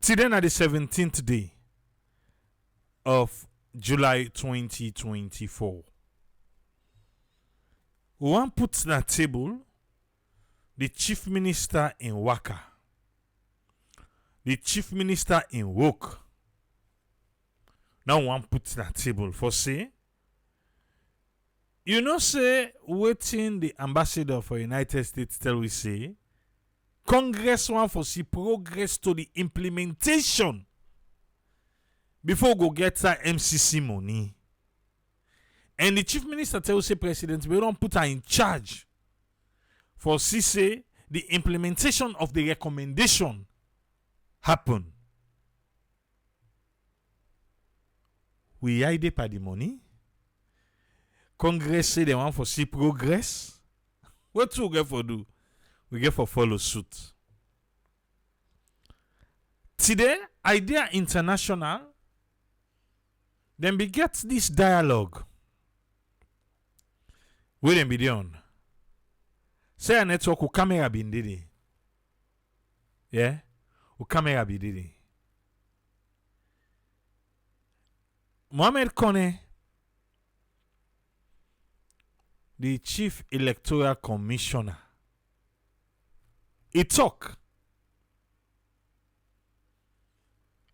Today na the 17th day of July 2024. We wan put na table the chief minister in Waka, the chief minister in Woke. Now we wan put na table for say, you know say wetin the ambassador for United States tell we say, Congress want for see progress to the implementation before we go get that MCC money. And the chief minister tell say president we don't put her in charge for see say the implementation of the recommendation happen. We hide by the money. Congress say they want for see progress. What do we get for do? We get for follow suit. Today, Idea International, then we get this dialogue. Where them be done? Say a network who camera be did it. Yeah? Who camera be did it. Mohamed Kone, the Chief Electoral Commissioner, he talk.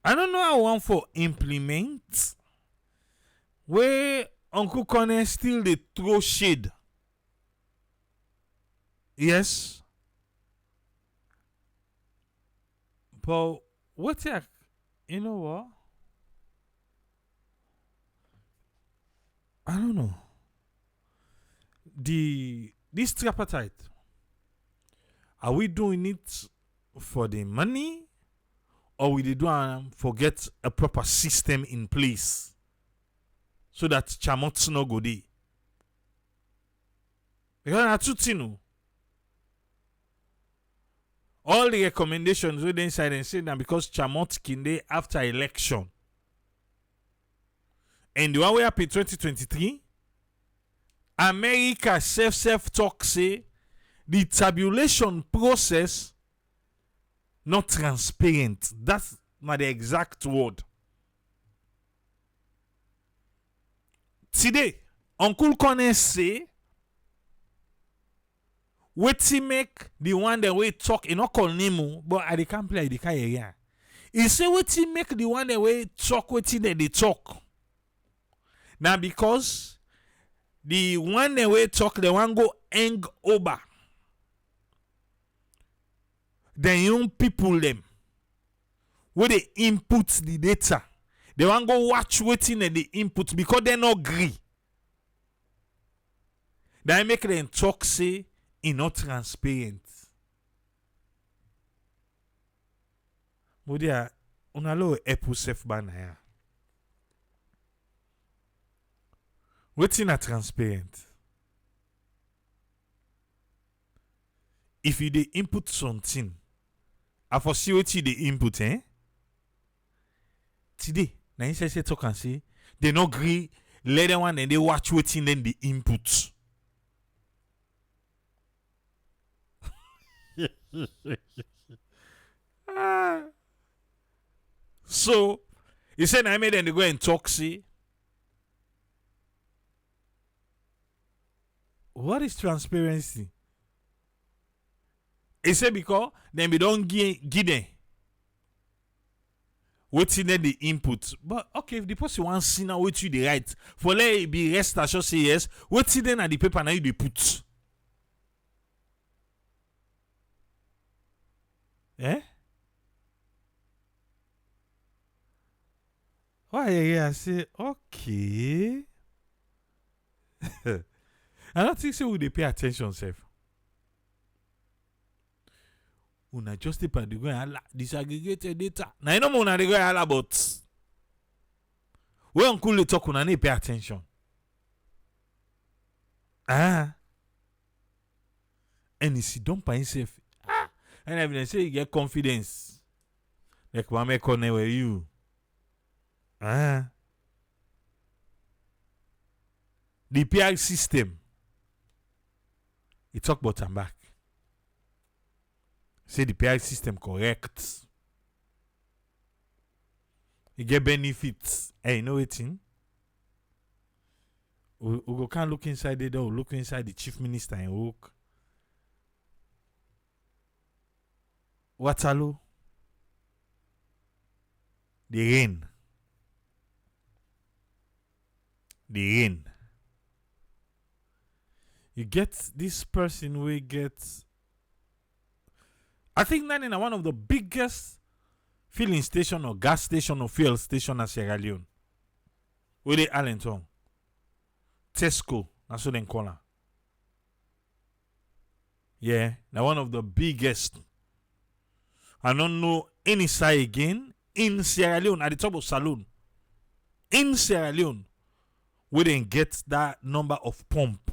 I don't know how one for implement where Uncle Kone still the throw shade. Yes. But what you know what? I don't know. This tripartite, are we doing it for the money, or we do forget a proper system in place so that Chamot's no go dey? Because na two things. All the recommendations we inside and say that because Chamot kinde after election, and the one we happen 2023, America self talk say the tabulation process not transparent. That's not the exact word. Today, Uncle Kone say, wetin make the one that we talk, he not call name, but I can't play the area. He say wetin make the one that we talk, wetin that they talk. Now because the one that we talk, the one go hang over. The young people them where they input the data, they want go watch waiting at the input because they not agree. That make them talk say it not transparent. Modia unalo epu sef banaya. Waiting are transparent. If you dey input something, I foresee what you dey input, Today, na you say talk and say they no agree. Let them one and they watch waiting then the input. So he said I made them they go and talk. See, what is transparency? He said because then we don't give them what's in the input. But okay, if the person wants to see now what you the right, for let it be rest assured say yes, what's in at the paper now you they put. Eh? Why yeah, I say okay. I don't think so would they pay attention, Seth. Una just the part they go and disaggregated data. Now you know una they go all about. We uncle they talk una need pay attention. And he sit down by himself. And evidence say you get confidence. Like Mame Kone where you. The PR system. He talk about and back. Say the PR system correct. You get benefits. Hey, you know what thing? We go can't look inside the door, look inside the chief minister and walk. Waterloo. The rain. The rain. You get this person we get. I think that in one of the biggest filling station or gas station or fuel station in Sierra Leone. Where they Allentown. Tesco. That's what they call her. Yeah. Now one of the biggest. I don't know any side again. In Sierra Leone, at the top of saloon. In Sierra Leone. We didn't get that number of pump.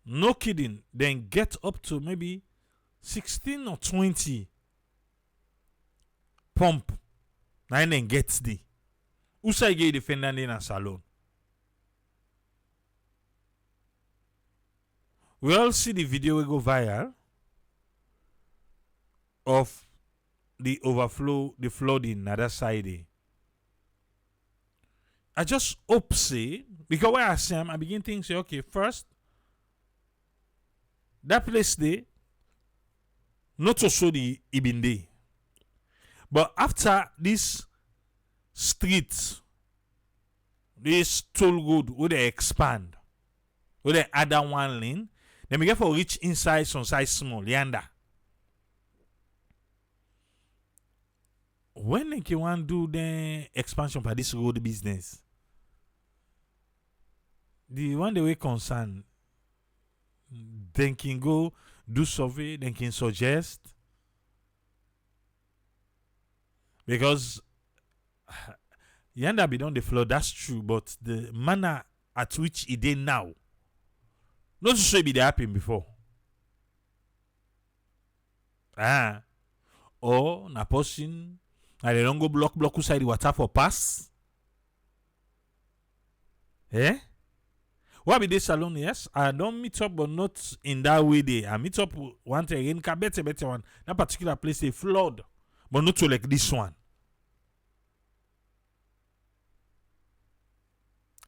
No kidding. Then get up to maybe 16 or 20 pump. Now then gets the. Who say get defendant in a salon? We all see the video we go viral of the overflow, the flooding on that side. I just hope say, because when I see him, I begin thinking, say, okay, first, that place there, not to show the Ibn there. But after this street, this toll road, where they expand, where they add that one lane, then we get for reach inside some size small, yonder. When they can want do the expansion for this road business, the one they were concerned, then can go do survey, then can suggest. Because yonder be done the flood, that's true, but the manner at which it did now, not to say it happened before. Or na person, and they don't go block outside the water for pass. Eh? What be this salon? Yes, I don't meet up, but not in that way. There, I meet up one thing in better one. That particular place they flood, but not to like this one.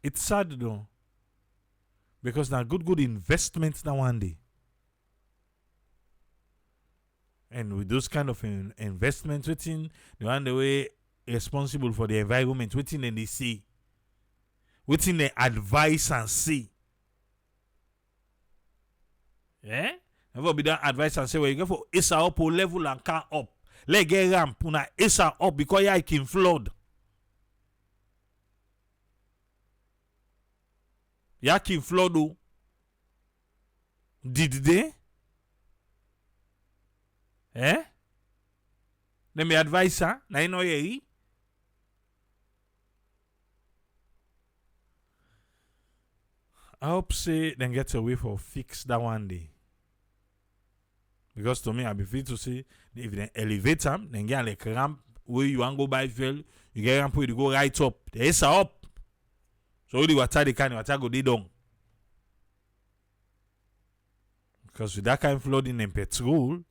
It's sad though, because now good investments now one day, and with those kind of investments, within the one the way responsible for the environment, within they see. Waiting the advice and see. Yeah? Never be that advice and say, well, you go for Issa up or level and car up. Let get ramp, una Issa up because I can flood. Ya can flood o. Did they? Eh? Let me advise her. Na you know ye. I hope say then get away for fix that one day. Because to me, I be free to say if they elevate them, then get like ramp where you want go by fuel, you get ramp where you go right up. There is up. So the water they can water go down. Because with that kind of flooding and petrol,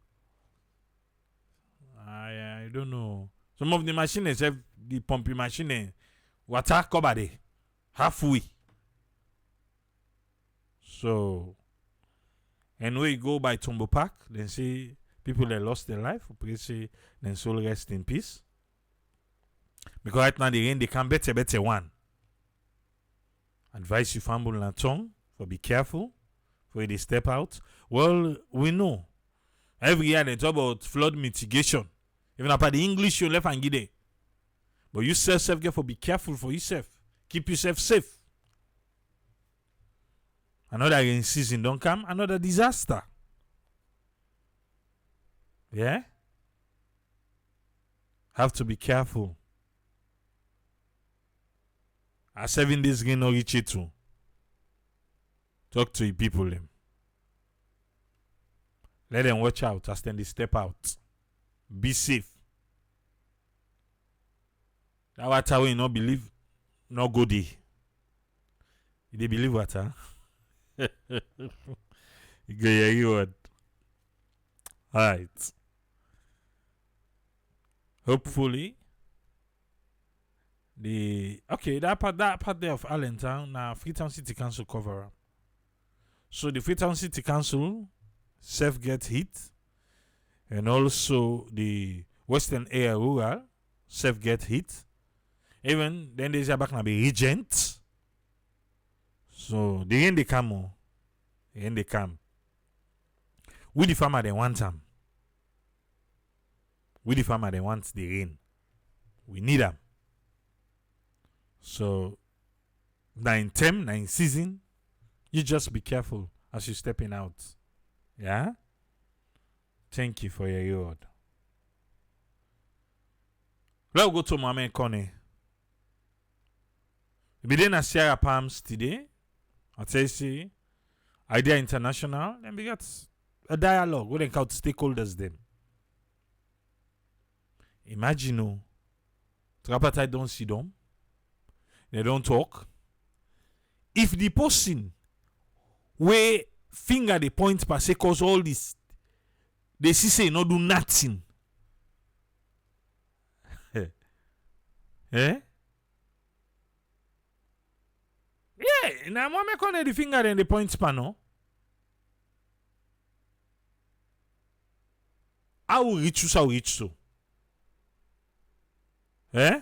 I don't know. Some of the machines have the pumping machine water cover there halfway. So, and when you go by Tombo Park, then see people that lost their life, we say then soul rest in peace. Because right now the rain they can better one. Advise you fumble and tongue for be careful for they step out. Well, we know every year they talk about flood mitigation. Even about the English you left and get it. But you self get for be careful for yourself. Keep yourself safe. Another rain season don't come, another disaster. Yeah? Have to be careful. As 7 days rain no reach it too. Talk to your people them. Let them watch out as then they step out. Be safe. That water we not believe, no go there. They believe water. You go hear you what? Alright. Hopefully, that part there of Allentown now Freetown City Council cover up. So the Freetown City Council self get hit, and also the Western Area Rural self get hit. Even then there's back now be regent. So the end they come. The end they come. We the farmer they want them. We the farmer they want the rain. We need them. So now in term, now in season, you just be careful as you're stepping out. Yeah? Thank you for your reward. Let's go to Mama Connie. We did a Sierra Palms today. I'll tell you, Idea International, and we got a dialogue with the stakeholders them. Imagine, Tripartite don't see them. They don't talk. If the person where finger the point per se cause all this, they see say no do nothing. Eh? Yeah, now I'm making the finger and the point panel. I will reach you, so reach so. Eh?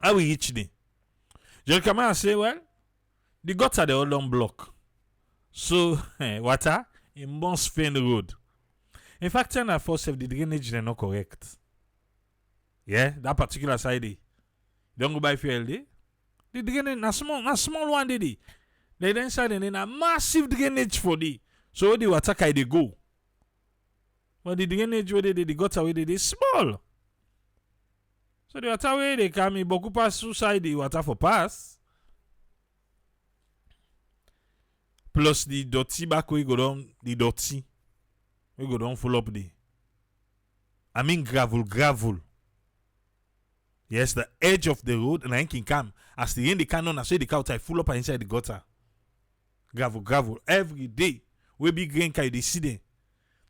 I will reach them. Just come and say, well, the gutter the all on block. So water in must spend the road. In fact, China force the drainage they're not correct. Yeah, that particular side. Don't go by FLD. The drainage na small one they then side and then a massive drainage for the so the water can they go. But the drainage where the gutter where they small. So the water where they come in beaucoup pass side the water for pass. Plus the dirty back we go down the dirty. We go down full up the. I mean gravel. Yes, the edge of the road and I can come. As the end the cannon, I say the cow full up inside the gutter. Gravel. Every day. We be green car, they see them.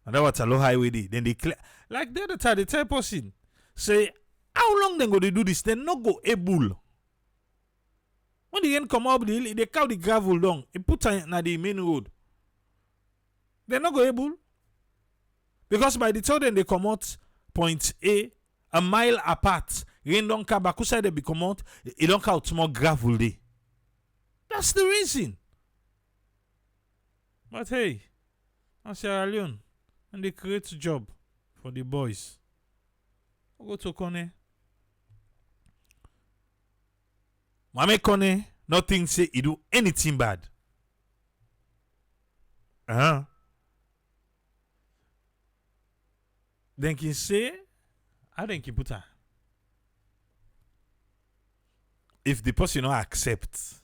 And that was a low highway day. Then they clear. Like the other time, they tell person, say, how long they go to do this? They not go able. When the end come up the hill, they cow the gravel down. They put it on the main road. They not go able. Because by the time they come out point a mile apart, rain don't come back. Who they be come out? It don't come out more gravel day. That's the reason. But hey, I'm Sierra Leone, and they create a job for the boys. I'll go to Kone. Mame Kone, nothing say he do anything bad. Then he say, I think he put her. If the person not accept,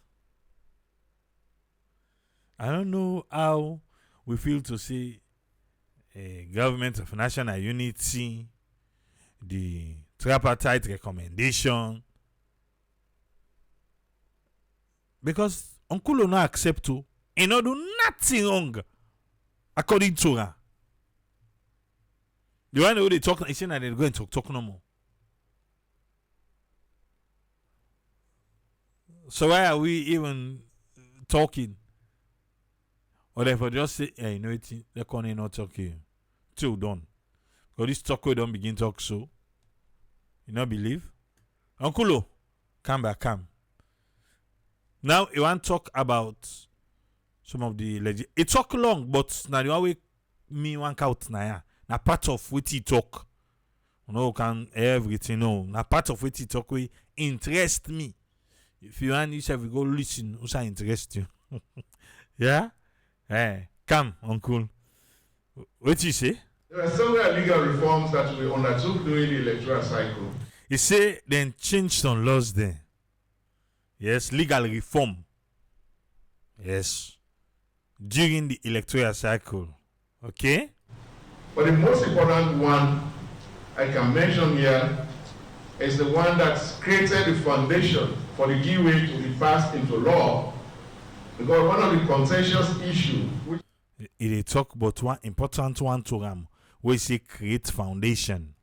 I don't know how we feel to see a government of national unity, the tripartite recommendation, because Uncle will not accept to, and not do nothing wrong according to her. The one who they talk, is saying that they're going to talk no more. So why are we even talking? Or if I just say, hey, you know it, they're calling not talking. Till done. Because this talk we don't begin talk so. You not believe? Uncle, come back, come. Now you want to talk about some of the it talk long, but now you always me one count now. Na part of what he talk. You know, can everything know. Na part of what he talk we interest me. If you want, you should go listen. Also interest you. Yeah? Hey, come, uncle. What you say? There are several legal reforms that we undertook during the electoral cycle. He say then change some laws there. Yes, legal reform. Yes. During the electoral cycle. Okay? But the most important one I can mention here is the one that's created the foundation for the giveaway to be passed into law. Because one of the contentious issues which it talk about one important one to them, we say create foundation.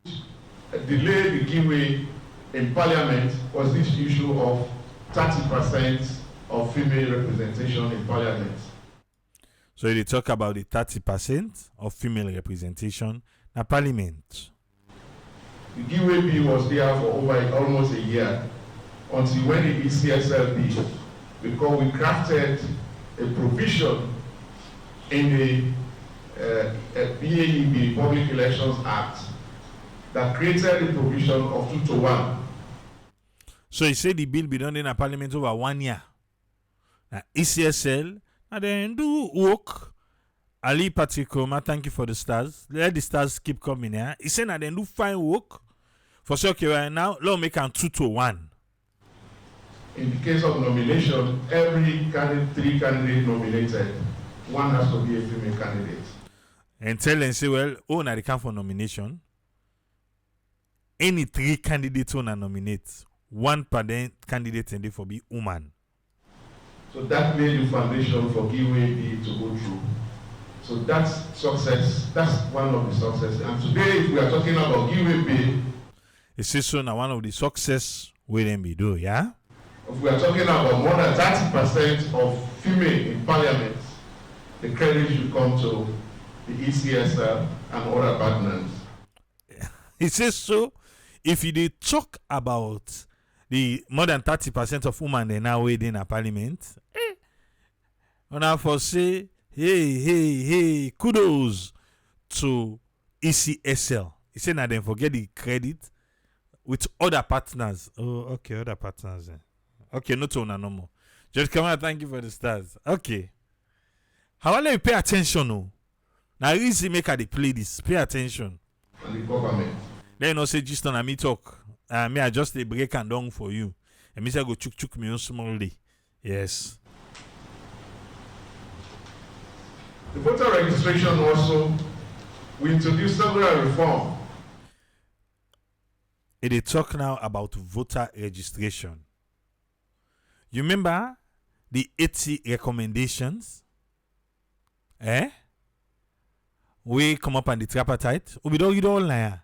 Delay the giveaway in Parliament was this issue of 30% of female representation in Parliament. So they talk about the 30% of female representation in Parliament. The giveaway bill was there for over almost a year until when the ECSL bill, because we crafted a provision in the PAEB, Public Elections Act, that created a provision of 2-to-1. So he said the bill be done in a parliament over 1 year. Now ECSL, and then do work. Ali Patrikoma, thank you for the stars. Let the stars keep coming here. He said that then do fine work. For sure, okay, right now, let's make a 2-to-1. In the case of nomination, every candidate, 3 candidates nominated, one has to be a female candidate. And tell them, say, well, oh, now they come for nomination. Any 3 candidates on a nominate, 1 per candidate and they for be woman. So that laid the foundation for giveaway bill to go through. So that's success. That's one of the successes. And today, if we are talking about giveaway bill, it's also now one of the success we then be do, yeah? If we are talking about more than 30% of female in Parliament, the credit should come to the ECSL and other partners. It says so. If you did talk about the more than 30% of women they now waiting in Parliament, and I for say, hey, kudos to ECSL. He said now then forget the credit with other partners. Oh, okay, other partners. Okay, not on no more. Just come out, thank you for the stars. Okay. How will you pay attention? No? Now, easy make they play this. Pay attention. And the government. Then you know, say, just on me talk. Me adjust the break and down for you. And me say, go chuk me on small day. Yes. The voter registration also, we introduced several reforms. They talk now about voter registration. You remember the 80 recommendations? We come up on the Tripartite. We don't read all now.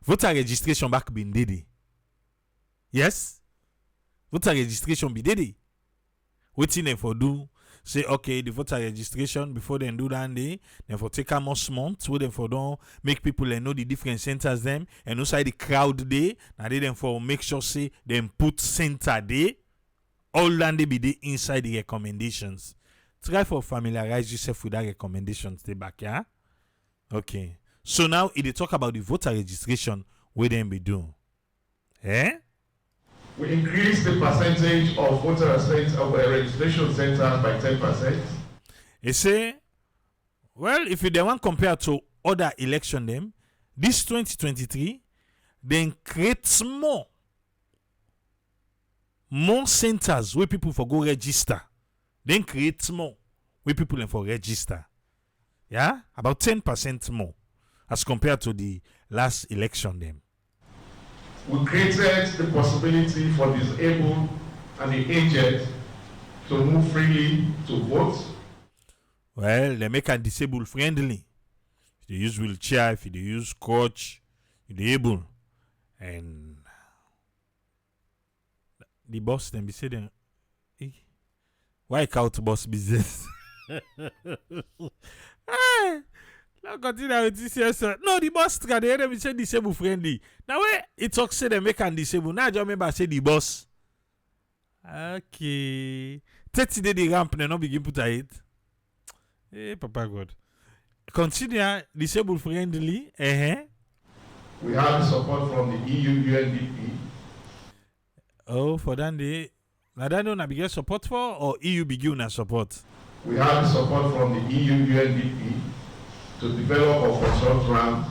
Voter registration back been did. Yes? Voter registration be did. Waiting them for do. Say, okay, the voter registration before they do that day, then for take a month, so then for don't make people know the different centers them and also the crowd day. Now they then for make sure say them put center day. All that they be the inside the recommendations. Try for familiarize yourself with that recommendations stay back, yeah? Okay. So now if they talk about the voter registration, what then be doing? We increase the percentage of voter registration centers by 10%. They say, well, if you want compare to other election them, this 2023, then create more centers where people for go register. Then create more where people for register. Yeah? About 10% more as compared to the last election them. We created the possibility for disabled and the aged to move freely to vote. Well, they make it disabled friendly. If they use wheelchair, if they use coach, if they able. And the boss then be saying, why count boss business? Now continue with this here, sir. No, the boss can the enemy say disabled friendly. Now where it talks say they make and disable. Now I just remember say the boss. Okay. 30 days the ramp not begin put it. Hey, Papa God. Continue disabled friendly. We have support from the EU UNDP. Oh, for that day. Now that don't begin support for or EU begin support? We have support from the EU UNDP to develop a consult round,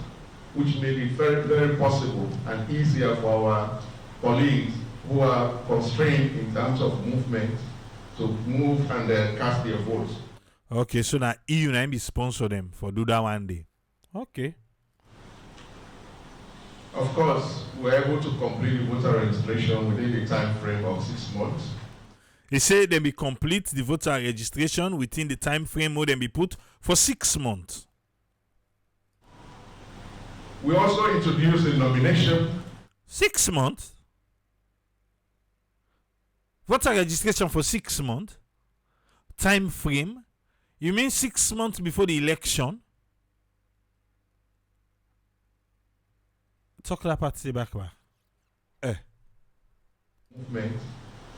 which made it very, very possible and easier for our colleagues who are constrained in terms of movement to move and cast their votes. Okay, so now EU now be sponsor them for do that one day. Okay. Of course, we're able to complete the voter registration within the time frame of 6 months. They say they be complete the voter registration within the time frame where they be put for 6 months. We also introduced a nomination. 6 months? Voter registration for 6 months? Time frame? You mean 6 months before the election? Talk that party back. Movement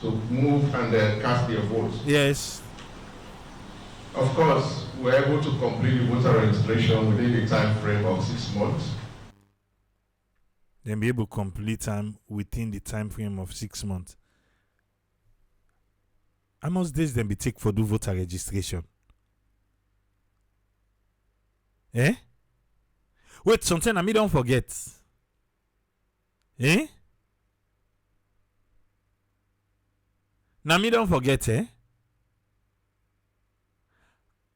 to move and cast their votes. Yes. Of course, we're able to complete the voter registration within the time frame of 6 months. Then be able to complete time within the time frame of 6 months. How much days then be take for do voter registration? Eh? Wait, something I me don't forget. Eh? Now me don't forget, eh?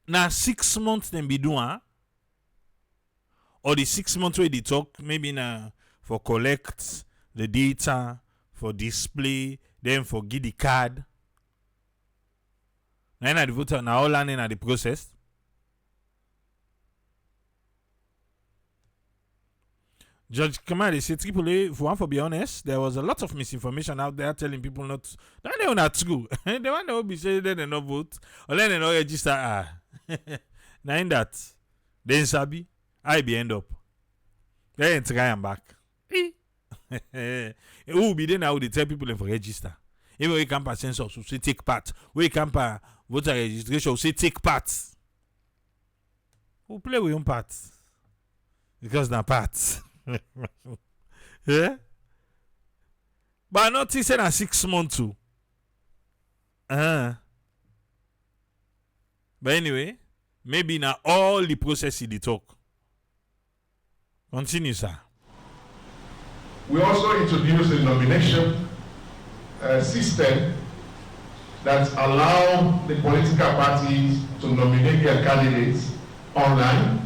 Now 6 months then be doing, or the 6 months where they talk, maybe now for collect the data, for display, then for give the card. Now the voter, now all learning at the process. Judge Kamal, they say AAA, if one for be honest, there was a lot of misinformation out there telling people not to. That they are not true. They want to be saying they not vote or then they not register. Now in that, then Sabi, I be end up. Then try and back. Who will be there now? They tell people for register. Even we camp census, we say take part. We camp voter registration, we say take part. Who play with your part? Because na part. Yeah? But I not think say na 6 months too. But anyway, maybe now all the process in the talk. Continue, sir. We also introduced a nomination system that allow the political parties to nominate their candidates online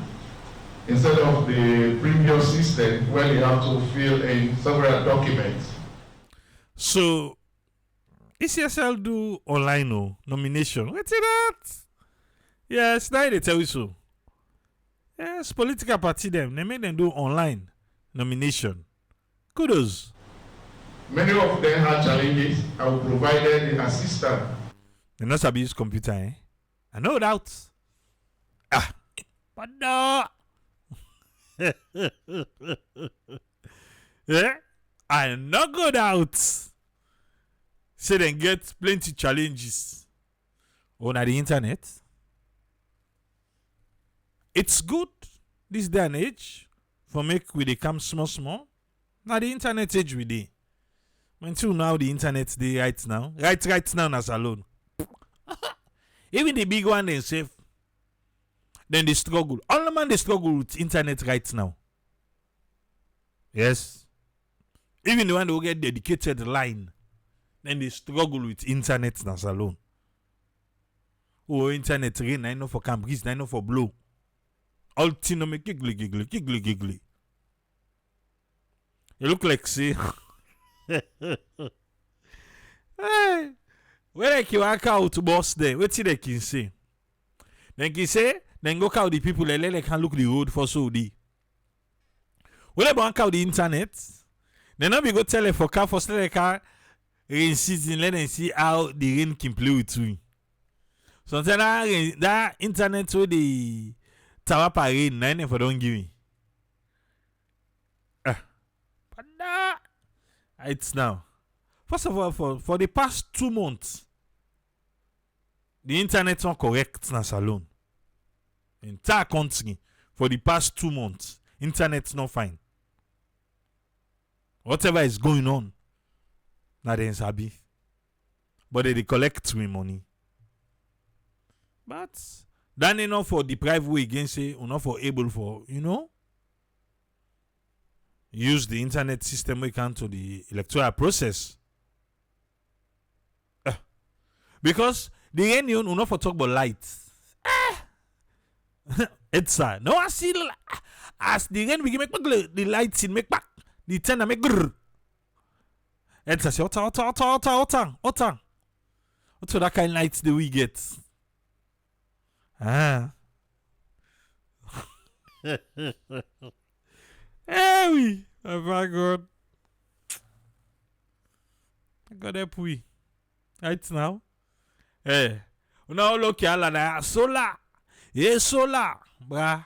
instead of the previous system where they have to fill in several documents. So, ECSL do online nomination. What's that? Yes, now they tell you so. Yes, political party them. They make them do online nomination. Kudos. Many of them had challenges and we provided an assistant. They not sabi use computer, eh? I no doubt. But no. Yeah? I no go doubt. Say they get plenty challenges on the internet. It's good this day and age for make we dey come small. Now the internet age we dey. Until now the internet dey right now as alone. Even the big one they say then they struggle. All the man they struggle with internet right now. Yes. Even the one who get dedicated line, then they struggle with internet as alone. Oh, internet rain, I know for Cambridge, I know for blow. All thing no make giggly. You look like say hey, where they can work out boss there? What they can say? Then can say, then go call the people they can look the road for so the. When they bank out the internet, then now we go tell a for car for the car rain season, let them see how the rain can play with you. Sometimes that internet where the tower rain, nine if I don't give me. But it's now. First of all, for the past 2 months, the internet not correct na salon. Entire country for the past 2 months, internet's not fine. Whatever is going on, na they sabi. But they collect me money. But that enough for deprive way against say, or not for able for, use the internet system we can to the electoral process. Because the union will not for talk about lights. It's no I see as the rain we make the lights in make back the ten make grrr. It's a say ota. What that kind of lights do we get? Hey, we, oh my God. God help we. Right now. Eh. Una look ala na solar. Yeah, solar. Bra.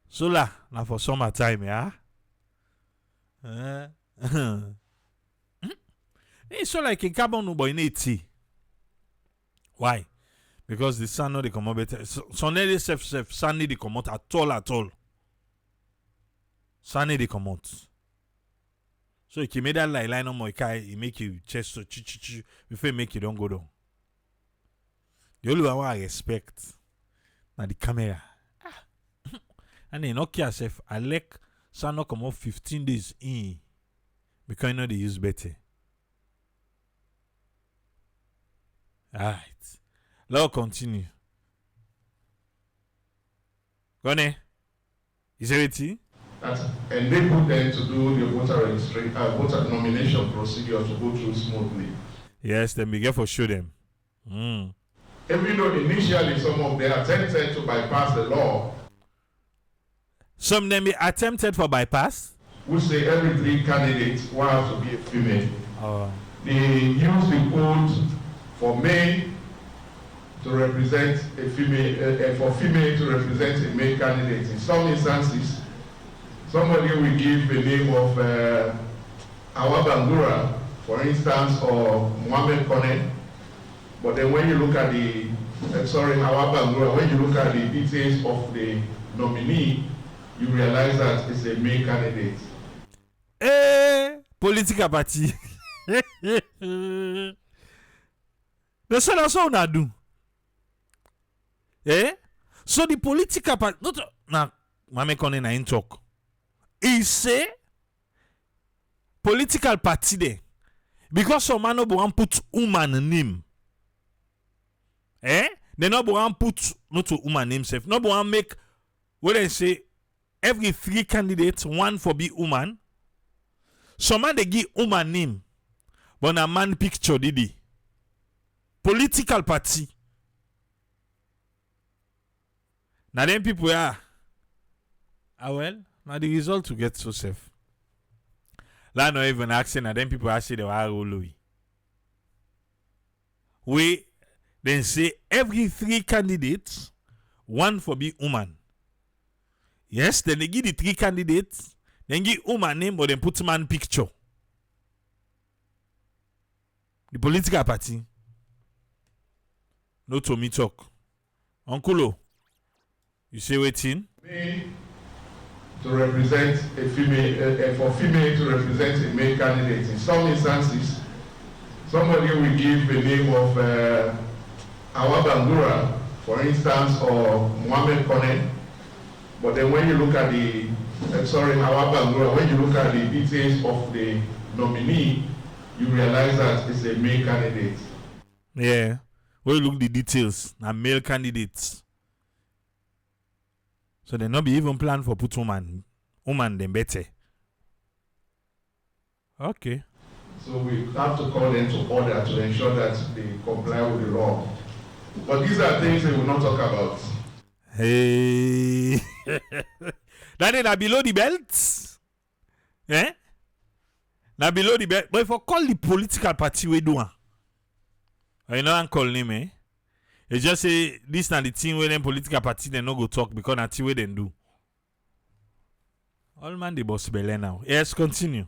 Solar. Now for summertime, yeah. It's so like a carbon no boy need tea. Why? Because the sun no dey come out better. So nearly self sun need dey come out at all. Sun need dey come out. So if you make that line on my car, it make you chest so before it make you don't go down. The only one I respect na the camera. And then okay yourself, I like sun no come out 15 days in because you know they use better. Alright. Let's continue. Gone? Is everything? That enabled them to do the voter nomination procedure to go through smoothly. Yes, then we get for show them. Even though initially some of them attempted to bypass the law. Some them be attempted for bypass? Which say every 3 candidates will have to be a female. They use the code for male to represent a female, for female to represent a male candidate. In some instances, somebody will give the name of Awabangura, for instance, or Mohammed Kone. But then when you look at the, Awabangura, when you look at the details of the nominee, you realize that it's a male candidate. Political party. That's what I do. So the political party, not now, Mohammed Kone na in talk. He say political party there because some man no go put woman name. They no go put not to woman name self. No go make what they say every 3 candidates 1 for be woman. Some man they give woman name, but a man picture did he. Political party. Now them people are well. Now the result to get so safe. Like not even asking, and then people actually they were Louis. We then say every 3 candidates, 1 for be woman. Yes, then they give the 3 candidates, then give woman name, but then put man picture. The political party. No to me talk. Uncle, you say waiting? To represent a female, for female to represent a male candidate. In some instances, somebody will give the name of Awabangura, for instance, or Mohammed Kone. But then when you look at the, Awabangura, when you look at the details of the nominee, you realize that it's a male candidate. Yeah. When you look the details, na male candidates. So they not be even plan for put woman them better. Okay. So we have to call them to order to ensure that they comply with the law. But these are things they will not talk about. Hey. That is below the belt. Now below the belt. But if I call the political party we do, you know I call name, eh? It's just say this na the thing where them political party they no go talk because that's the way they do. All man the boss belly now. Yes, continue.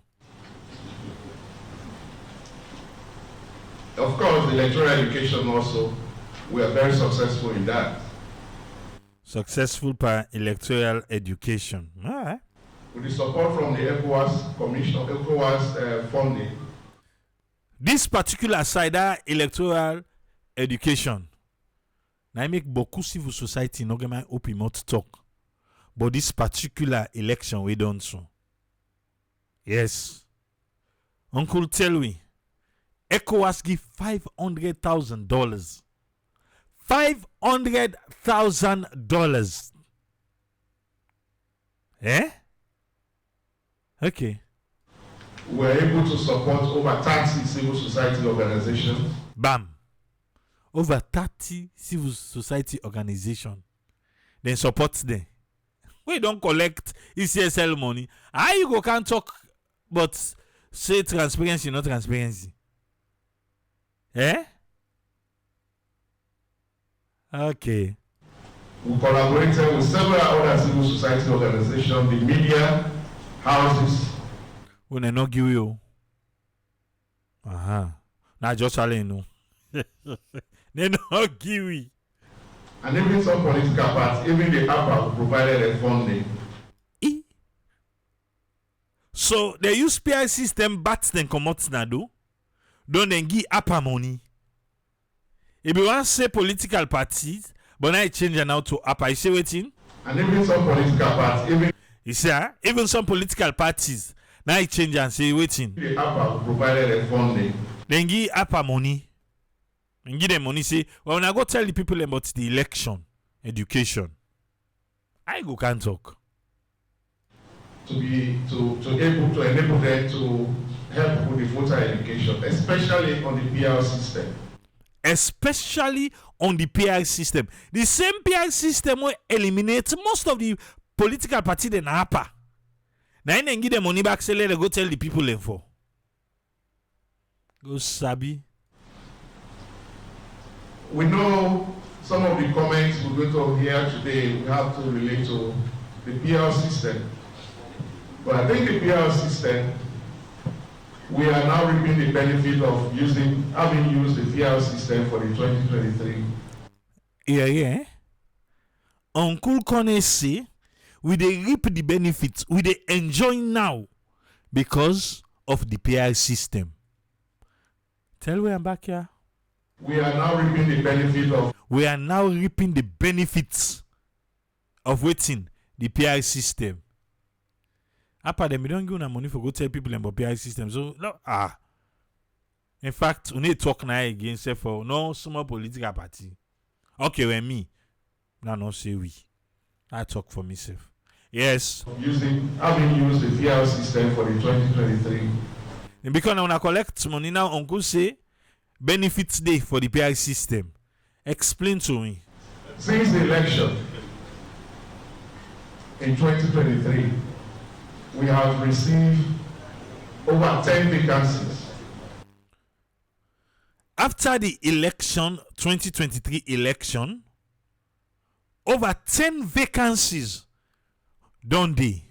Of course, the electoral education also, we are very successful in that. Successful per electoral education. All right. With the support from the ECOWAS Commission, ECOWAS funding. This particular side, that electoral education, now make beaucoup civil society no get my open mouth talk. But this particular election we done so. Yes. Uncle tell me, ECOWAS give $500,000. $500,000. Okay. We were able to support over 30 civil society organizations. Bam. Over 30 civil society organizations. Then support them. We don't collect ECSL money. How you go can't talk but say transparency, not transparency? Eh? Okay. We collaborated with several other civil society organizations, the media, houses. When I not give you. Now just no. They not give you. And even some political parties, even the APA provided a funding. So they use PI system bats then come out now do. Don't then give APA money. If you want to say political parties, but now it change now to APA. You say waiting? And even some political parties, even you see, even some political parties now it change and say waiting. The APA provided a funding. Then give APA money. And give them money. Say, well, now go tell the people about the election, education. I go can't talk. To enable them to help with the voter education, especially on the PR system. Especially on the PI system. The same PI system will eliminate most of the political party in APA. Now then give them money back, say let them go tell the people them for. Go sabi. We know some of the comments we're going to hear today we have to relate to the PR system. But I think the PR system, we are now reaping the benefit of having used the PR system for the 2023. Yeah. Uncle Kone say, we dey reap the benefits, we dey enjoy now because of the PR system. Tell me I'm back here. We are now reaping the benefit of. We are now reaping the benefits of waiting the PI system. Apart them, we don't give them money for go tell people about PI system. So no, in fact, we need to talk now again. Say for no small political party. Okay, when me, now no say we. I talk for myself. Yes. Having used the PR system for the 2023. And because now I collect money now, Uncle say benefits day for the PI system. Explain to me. Since the election in 2023, we have received over 10 vacancies. After the election, 2023 election, over 10 vacancies done day.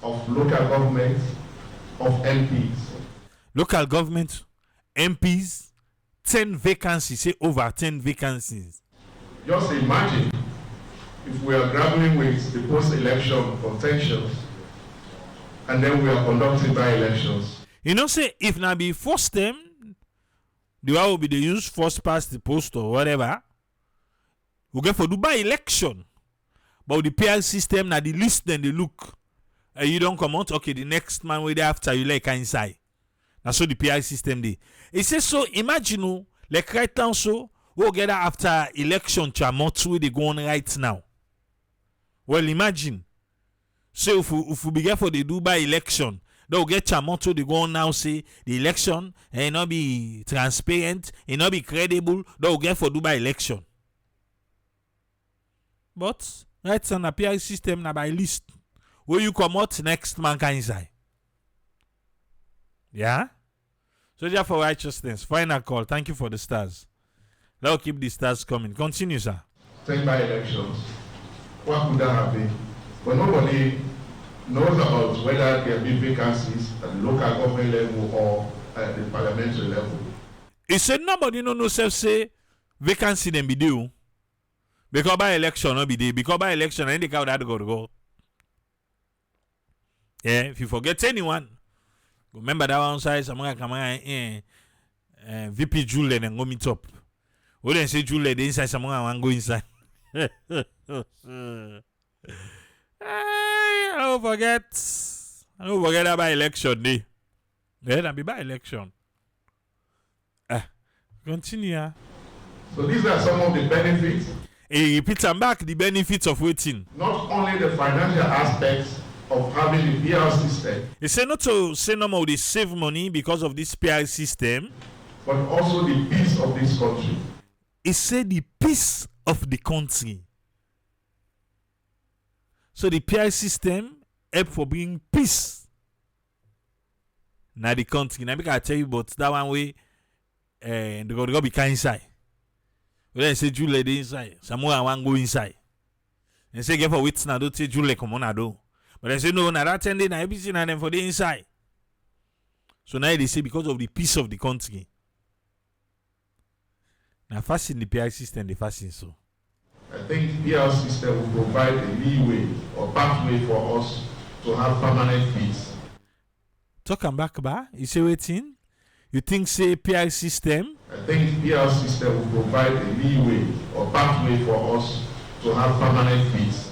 Of local government, of MPs. Local government, MPs, 10 vacancies, say over 10 vacancies. Just imagine if we are grappling with the post-election contentions and then we are conducting by-elections. You know, say if now be first term, the one will be the use first past the post or whatever. We get for Dubai election. But the PR system, now the list then they look. You don't come out, okay, the next man way after you like inside. That's so the PR system dey. It says so imagine like right now so we'll get after election chamot where they go on right now. Well imagine. So if we begin for the Dubai election, they'll get Chamoto, they go on now say the election and not be transparent, and not be credible, they'll get for Dubai election. But right on the PI system now by list. Where you come out next man can inside. Yeah? So just for righteousness. Final call. Thank you for the stars. Let's keep the stars coming. Continue, sir. 10 by-elections. What could that have been? But nobody knows about whether there be vacancies at the local government level or at the parliamentary level. He said nobody no self say vacancy then be due. Because by election no be there. Because by election any count that go. Yeah, if you forget anyone, remember that one side someone come VP Julian and go meet up. When they say Julian, the inside someone want go inside. I don't forget that by election day. Yeah, that be by election. Continue. So these are some of the benefits. He repeats and back the benefits of waiting. Not only the financial aspects of having the PR system. He said not to say no more they save money because of this PR system. But also the peace of this country. He said the peace of the country. So the PR system help for bringing peace. Now the country. Now I tell you about that one way they go be kind inside. When they say Jule dey inside, Samuel want go inside. They say get for wits now, don't say Jule come on na do. But they say no, na that 10 day na everything na them for the inside. So now they say because of the peace of the country. Now fasting the PR system, the fasting so. I think the PR system will provide a leeway or pathway for us to have permanent peace. Talk and back ba, you say waiting? You think say PR system? I think the PR system will provide a leeway or pathway for us to have permanent peace.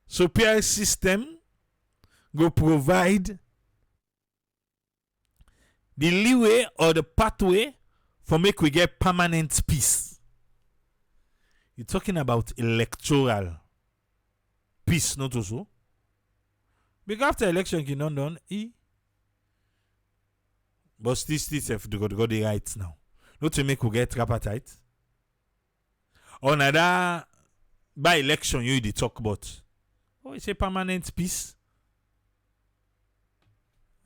So PR system go provide the leeway or the pathway for make we get permanent peace. You're talking about electoral peace, not also. Because after election, you don't done, but still have to go the rights now. Not to make we get tripartite. Or another by election, you the talk about. Oh, it's a permanent peace.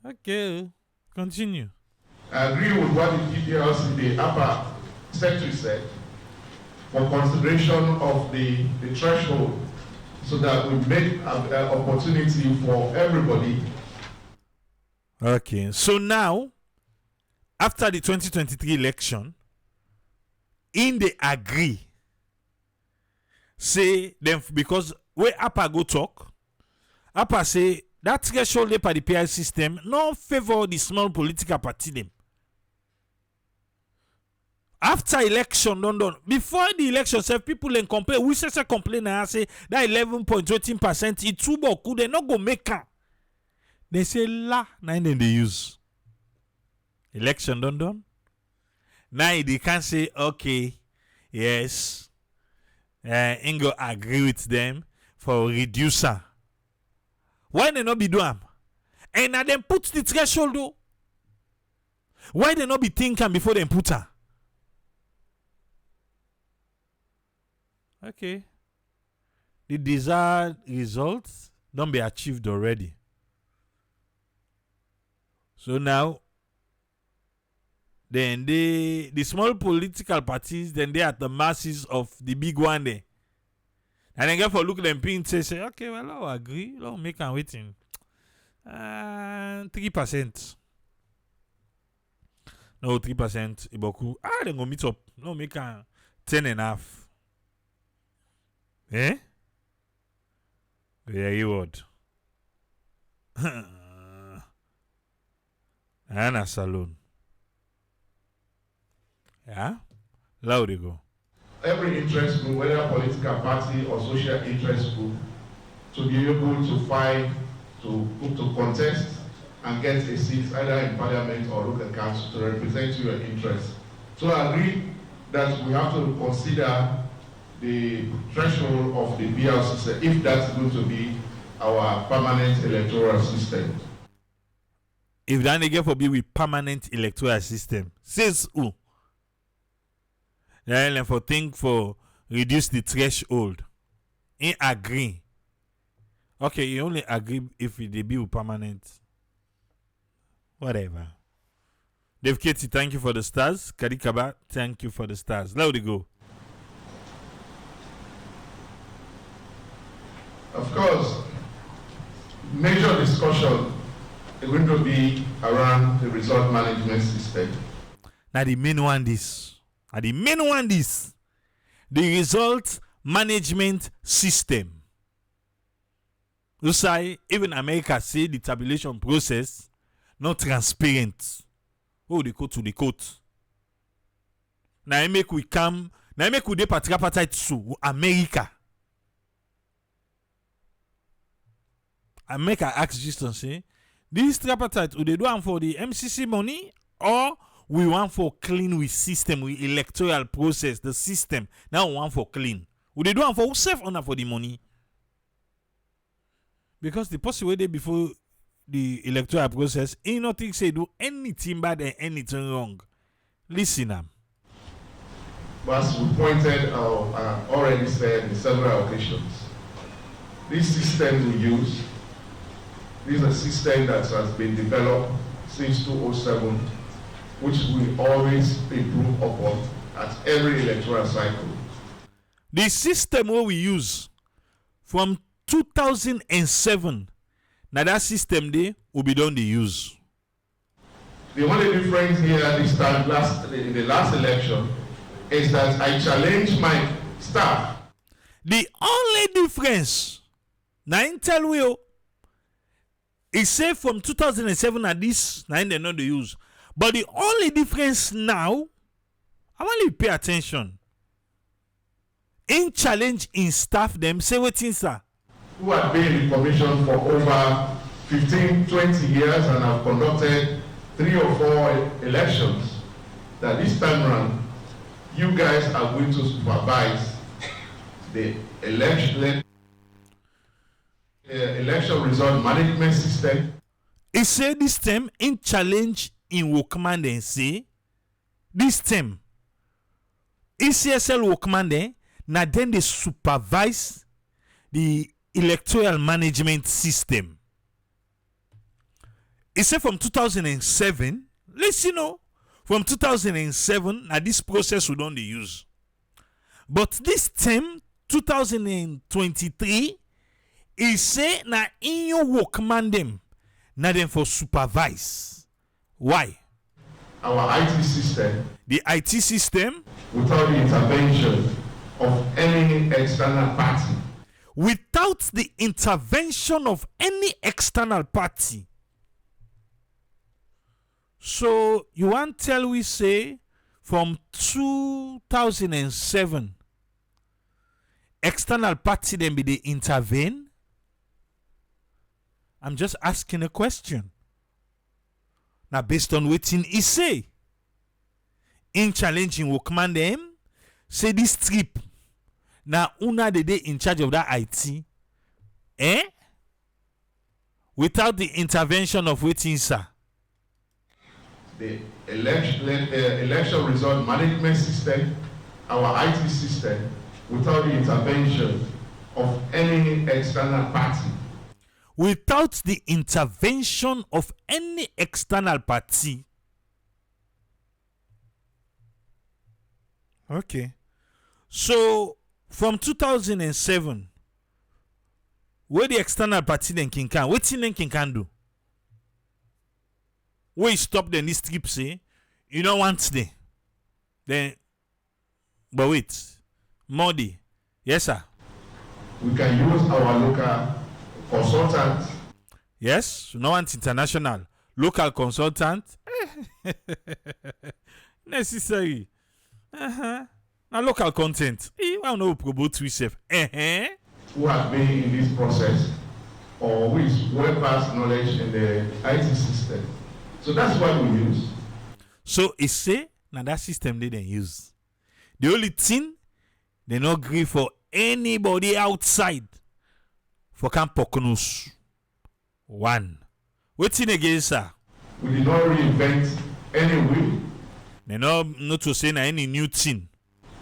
Okay, continue. I agree with what the PDLC, the upper secretary said, for consideration of the threshold, so that we make an opportunity for everybody. Okay, so now, after the 2023 election, they agree, say them because where Upper go talk, Upper say that threshold by the PR system no favor the small political party them. After election done, before the election, say people then complain. We say complain and say that 11.13% it too boku. They not go make it. They say la now then they use. Election done. Now they can say okay, yes, Ingo agree with them for reducer. Why they not be do am? And now them put the threshold though. Why they not be thinking before they put her? Okay. The desired results don't be achieved already. So now, then the small political parties, then they at the masses of the big one there. And then get for look at them pin say, okay, well, I'll agree. I'll make a waiting. 3%. No, 3%. Iboku. Then go meet up. No, make a 10.5. Eh? Yeah, you would. Anna Saloon. Yeah? Loud you go. Every interest group, whether political party or social interest group, to be able to fight, to contest and get a seat either in parliament or local council to represent your interests. So I agree that we have to consider the threshold of the PR system, if that's going to be our permanent electoral system. If that nigga for be with permanent electoral system, says who? Then for think for reduce the threshold. In agree. Okay, you only agree if they be with permanent. Whatever. Dave Katie, thank you for the stars. Kadikaba, thank you for the stars. Let it go. Of course, major discussion is going to be around the result management system. Now the main one this. The result management system. You say even America say the tabulation process not transparent. Oh, they go to the court. Now make we come. Now make we dey tripartite to America. America ask Justin say, this tripartite will they do am for the MCC money or we want for clean with system with electoral process the system now we want for clean. Will they do am for who save on for the money? Because the possible day before the electoral process, ain't nothing say do anything bad and anything wrong. Listen am. As we pointed out, already said in several occasions, this system we use, this is a system that has been developed since 2007 which we always improve upon at every electoral cycle. The system where we use from 2007, now that system there will be done the use. The only difference here this time, in the last election, is that I challenged my staff. The only difference, now in tell we, is say from 2007 at this, now they not the use. But the only difference now, I want you to pay attention. In challenge in staff them, say what things sir. Who have been in commission for over 15, 20 years and have conducted 3 or 4 elections, that this time around, you guys are going to supervise the election result management system. He said this term in challenge in workman then say this term ECSL workman then now then they supervise the electoral management system. He said from 2007, let's from 2007 now this process we don't use. But this term 2023 he say na in your workman them na them for supervise. Why? Our IT system, the IT system, without the intervention of any external party. Without the intervention of any external party. So you want tell we say from 2007 external party then be they intervene? I'm just asking a question. Now based on what he say, in challenging workman them, say this trip. Now una the day in charge of that IT. Without the intervention of waiting sir. The election result management system, our IT system, without the intervention of any external party. Without the intervention of any external party. Okay. So from 2007, where the external party then can what then can do? Where you stop then this trip say, you don't want today. Then but wait, Modi. Yes, sir. We can use our local consultant. Yes, no want international. Local consultant. Necessary. Now local content. You want to promote yourself. Who have been in this process or with well-past knowledge in the IT system. So that's what we use. So it say now that system they didn't use. The only thing they not agree for anybody outside for Camp Pokonus. One. What's in again, sir? We did not reinvent any wheel. They not to say any new thing.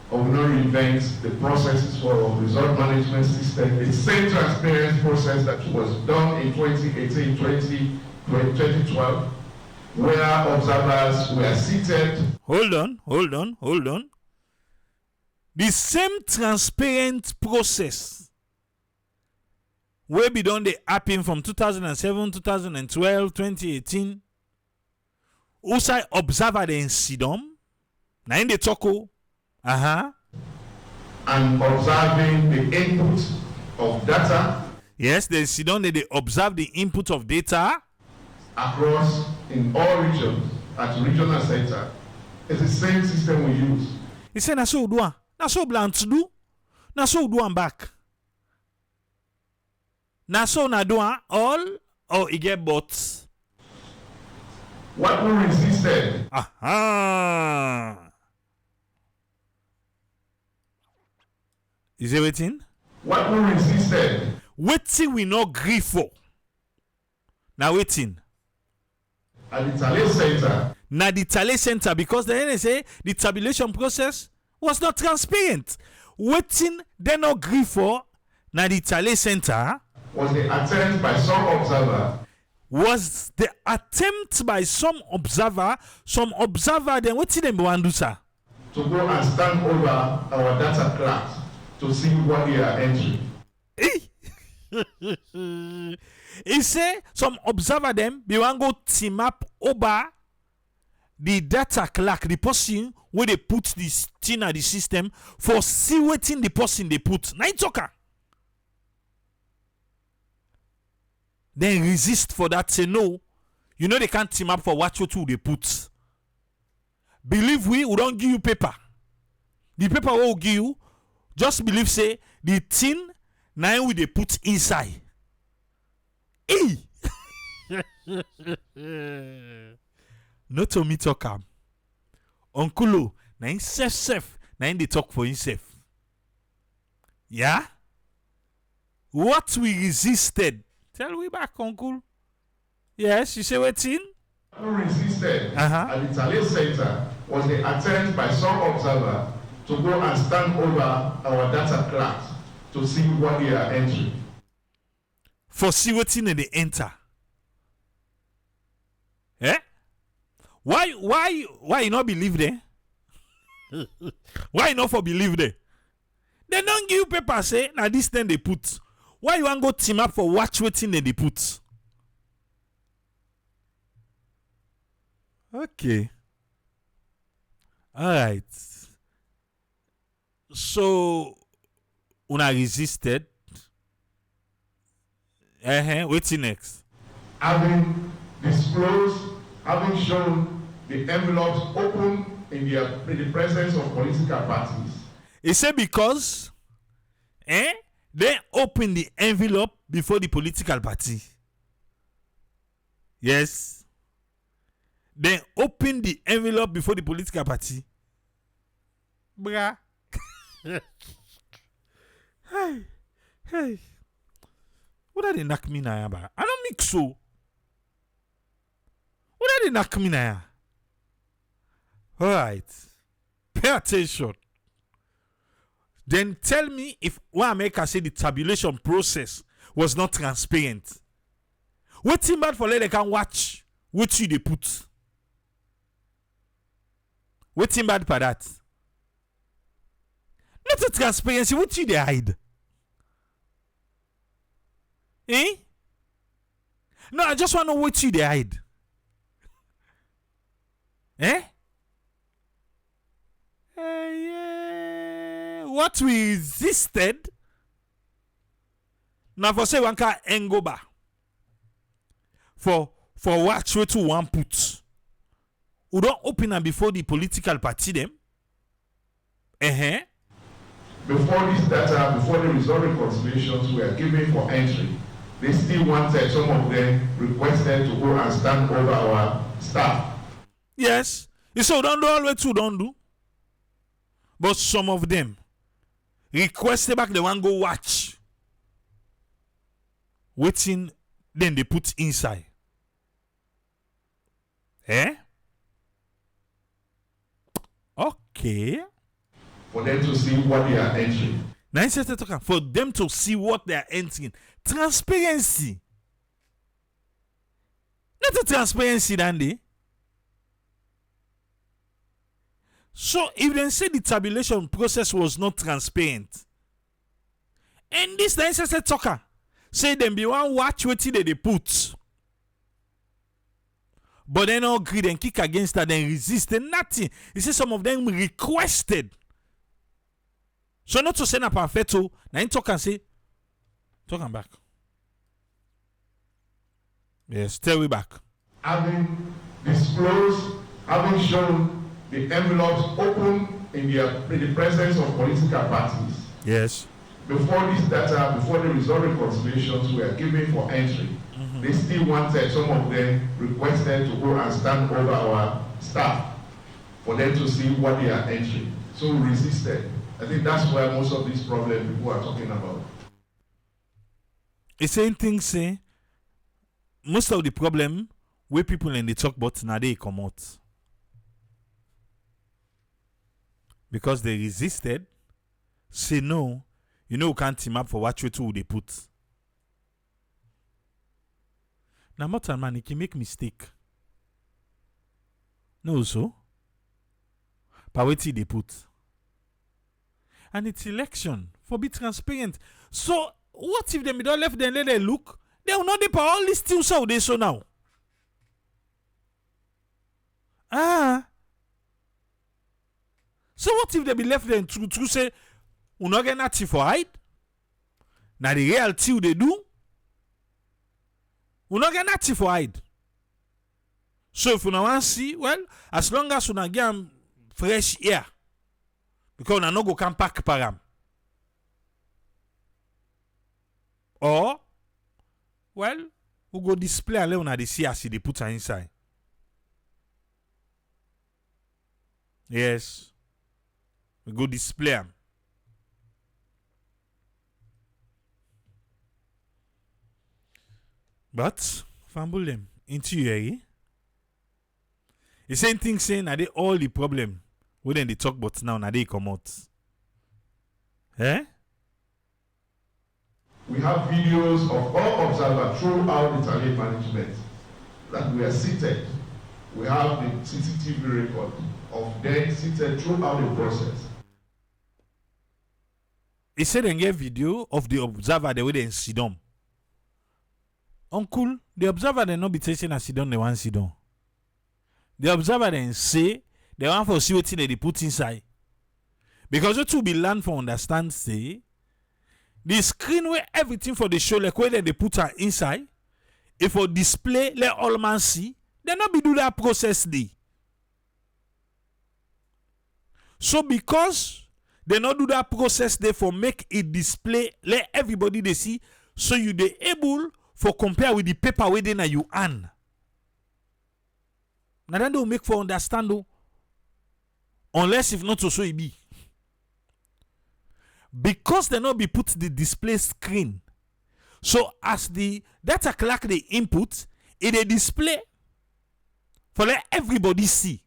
Or we not reinvent the processes for result management system. It's the same transparent process that was done in 2018, 2012, where observers were seated. Hold on. The same transparent process will be done the happen from 2007, 2012, 2018. Also observer the incident. Now in the talko. And observing the input of data. Yes, they sit down, they observe the input of data across in all regions at regional center. It's the same system we use. He said, "Na so do, na so blank do, na so do am back. Na so na do all or he get bots." What we resisted. Is it waiting? What we resisted. Waiting we not agree for. Now waiting. At the Tale Center. Now the Tale Center, because the NSA, the tabulation process was not transparent. Waiting they not agree for. Now the Tale Center was the attempt by some observer. was the attempt by some observer then what did them want do, sir? To go and stand over our data class to see what they are entering. He say some observer them they want go team up over the data clerk, the person where they put this thing at the system for see waiting the person they put. Now it's okay. Then resist for that, say no. You know they can't team up for what two they put. Believe we don't give you paper. The paper will give you, just believe say the thing now we they put inside. Hey! No to me talk am. Uncle, na him self, na him they talk for himself. Yeah? What we resisted. Tell we back, uncle. Yes, you say waiting? Who resisted at the Talent Center was the attempt by some observer to go and stand over our data class to see what they are entering. For see waiting and they enter. Eh? Why you not believe there? Why you not for believe there? They don't give you paper say now this thing they put. Why you want go team up for watch waiting they put? Okay. All right. So una resisted. Waiting next. Having disclosed, having shown the envelopes open in the presence of political parties. He said because they open the envelope before the political party. Yes. They open the envelope before the political party. Bruh. Hey. What are they knock me now? I don't mix so. What are they knock me now? Alright. Pay attention. Then tell me if what America say the tabulation process was not transparent. What's bad for let they can watch what you they put? What's bad for that? Not a transparency, what you they hide? Eh? No, I just want to know what you they hide. Eh? What we resisted now for say one car engoba for what we to one put. We don't open them before the political party them. Before this data, before the result reconciliations were given for entry, they still wanted, some of them requested to go and stand over our staff. Yes. You say don't do all the way to don't do. But some of them requested back the one go watch. Waiting, then they put inside. Okay. For them to see what they are entering. Now for them to see what they are entering. Transparency. Not a transparency, Dandy. So if they say the tabulation process was not transparent, and this necessary talker say them be one watch what they put, but they not agree and kick against that and resist and nothing. He says some of them requested. So not to send up a veto, now you talk and say, talk and back. Yes, tell me back. Having disclosed, having shown the envelopes open in the presence of political parties. Yes. Before this data, before the result reconciliations were given for entry, they still wanted, some of them requested to go and stand over our staff for them to see what they are entering. So we resisted. I think that's why most of these problems people are talking about. The same thing say most of the problem where people in the talk about now they come out. Because they resisted, say no, you know, we can't team up for what you two they put. Now, mortal man, he can make mistake. No, so. But what they put. And it's election. For be transparent. So, what if them don't left them let them look? They will not be all these things how they so now. So what if they be left them to say, we not get nothing for hide? Now the reality they do, we not get nothing for hide. So if you not want to see, well, as long as you not get fresh air, because we no go can pack param. Or, well, we go display and let una dey see as they put her inside. Yes. We go display am. But, fumble them into you, the same thing saying that they all the problem when they talk about now, they come out. Eh? We have videos of all observers throughout the talent management that we are seated. We have the CCTV record of them seated throughout the process. He said they get video of the observer the way they sit down. Uncle, the observer they not be taking a sit down, they want sit down. The observer then say they want for see what they put inside. Because it will be learned for understand say the screen where everything for the show like where they put her inside, if for display let all man see, they not be do that process day. So because they not do that process day for make it display let everybody they see, so you they able for compare with the paper where they na you hand. Now that don't make for understand though. Unless if not so it be. Because they not be put the display screen. So as the data clock the input, it a display for let everybody see.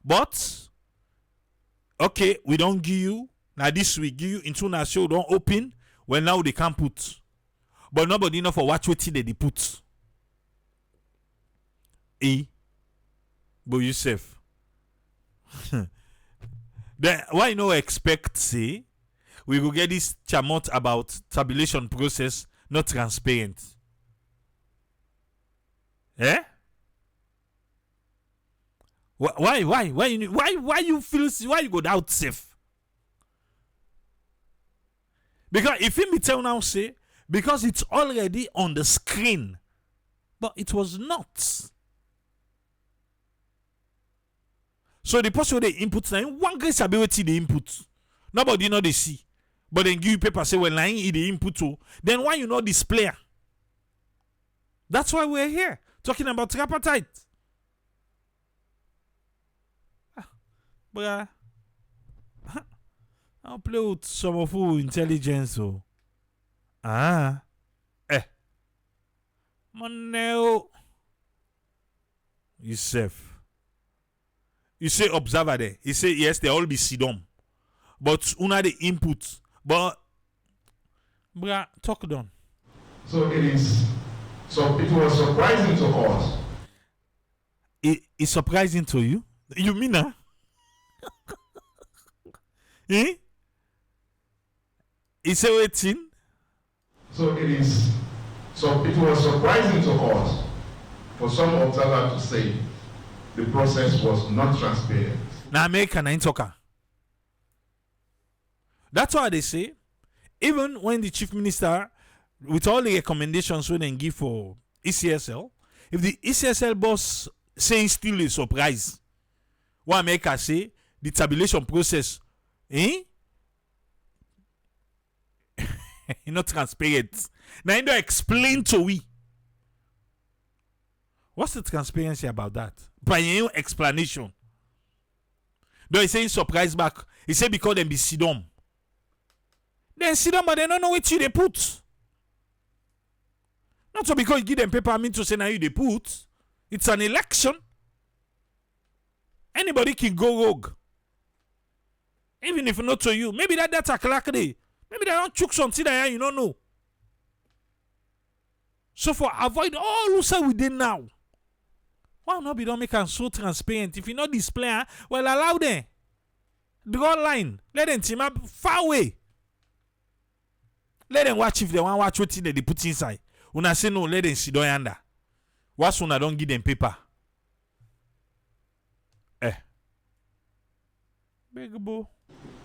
But okay, we don't give you now this we give you into na show don't open. Well now they can't put. But nobody know for watch what they put. But Yusuf. Then why no expect say we will get this chamot about tabulation process not transparent? Eh? Why you feel why you go out safe? Because if him be tell now say because it's already on the screen, but it was not. So the person they input now one grace ability the input. Nobody know they see. But then give you paper say well lying in the input too. Then why you not display? That's why we're here talking about tripartite. Bruh. I'll play with some of who intelligence so. Moneo. Yusuf. You say observer there. He say yes, they all be sidom. But una the input. But bruh, talk down. So it was surprising to us. It's surprising to you? You mean that? Eh? It's a waiting. So it was surprising to us for some observer to say the process was not transparent. Now American ain't talker. That's why they say, even when the chief minister, with all the recommendations we then give for ECSL, if the ECSL boss saying still a surprise, what America say, the tabulation process, not transparent. Now you don't explain to we. What's the transparency about that? By your explanation. Though he's saying surprise back. He said because them be sidom. Then sidom, but they don't know what you they put. Not so because you give them paper mean to say now you they put. It's an election. Anybody can go rogue. Even if not to you. Maybe that data clock day. Maybe they don't chook something there you don't know. So for avoid all who say we did now, why not be don't make them so transparent? If you not display, well, allow them. Draw line. Let them team up far away. Let them watch if they want watch what they put inside. When I say no, let them sit down under. What's when I don't give them paper? Big boy.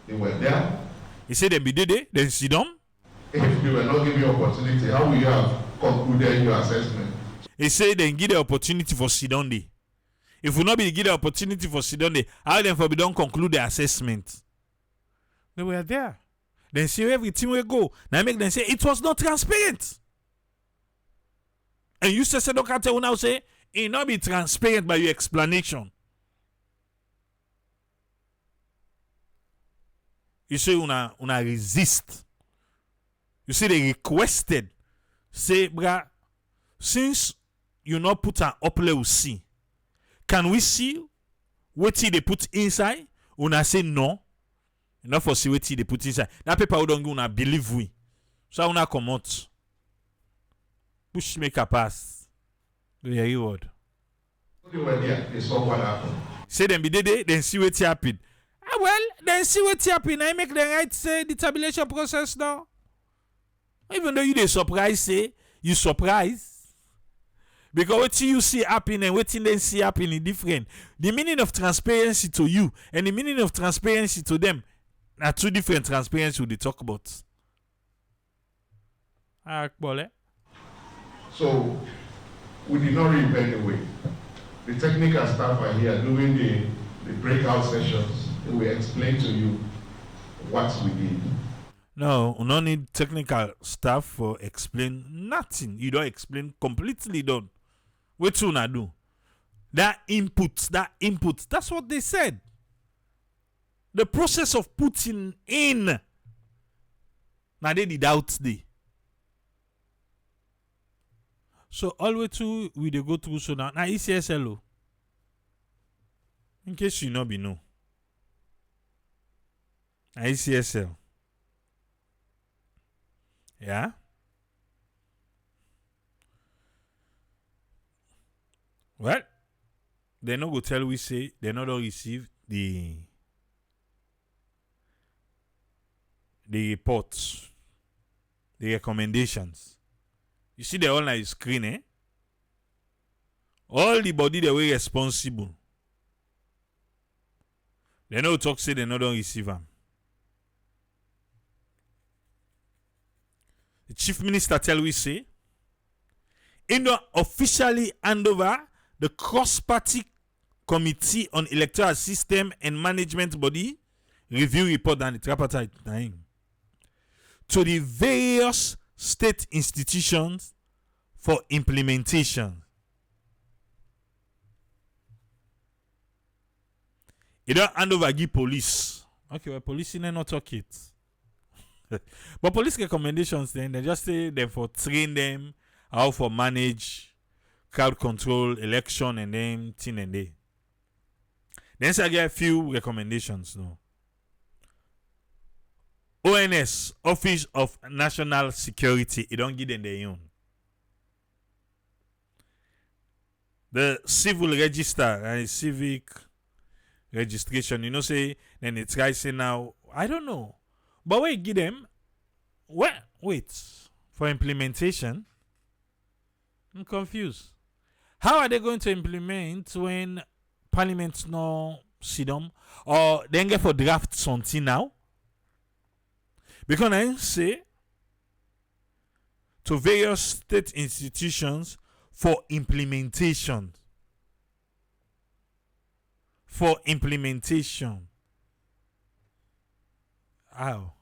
They were there. He said them be there, then sit down. If you were not given opportunity, how will you have concluded your assessment? He said then give the opportunity for sit down day. If we not be give the opportunity for sit down day, how then for we don't conclude the assessment? They were there. Then see everything will go. Now make them say it was not transparent. And you say don't tell now say it not be transparent by your explanation. You say una resist. You see they requested. Say, bruh, since you not put an upload see, can we see what they put inside? Una say no. Not for see what they put inside. That paper we don't go una believe we. So una come out. Push make a pass. The reward. They were there. They saw what happened. Say them be there, then see what happened. Ah well, then see what happened. I make the right say the tabulation process now. Even though you dey surprise, say you surprise. Because what you see happen and what they see happen is different. The meaning of transparency to you and the meaning of transparency to them are two different transparency we talk about. So we did not read anyway. The technical staff are here doing the breakout sessions. They will explain to you what we did. No, we don't need technical staff for explain nothing. You don't explain completely done. What you not do? That input, that's what they said. The process of putting in. Now they did out there. So all the way to we dey go through so now ECSLO. In case you not be know. Now ECSL. Yeah. Well, they no go tell we say they not don't receive the reports, the recommendations. You see the online screen, eh? All the body they were responsible. They no talk say they no don't receive them. The chief minister tell we say, in the officially hand over the cross-party committee on electoral system and management body review report and the tripartite time to the various state institutions for implementation. You don't hand over give police. Okay, well, police in not talk it. But police recommendations then they just say them for train them how for manage crowd control, election and then thing and day. Then I get a few recommendations now. ONS, Office of National Security, it don't give them their own. The civil register and civic registration, you know, say then it tries say now, I don't know. But wait, give them wait for implementation. I'm confused. How are they going to implement when Parliament no sit down or then get for draft something now? Because I say to various state institutions for implementation. For implementation. How?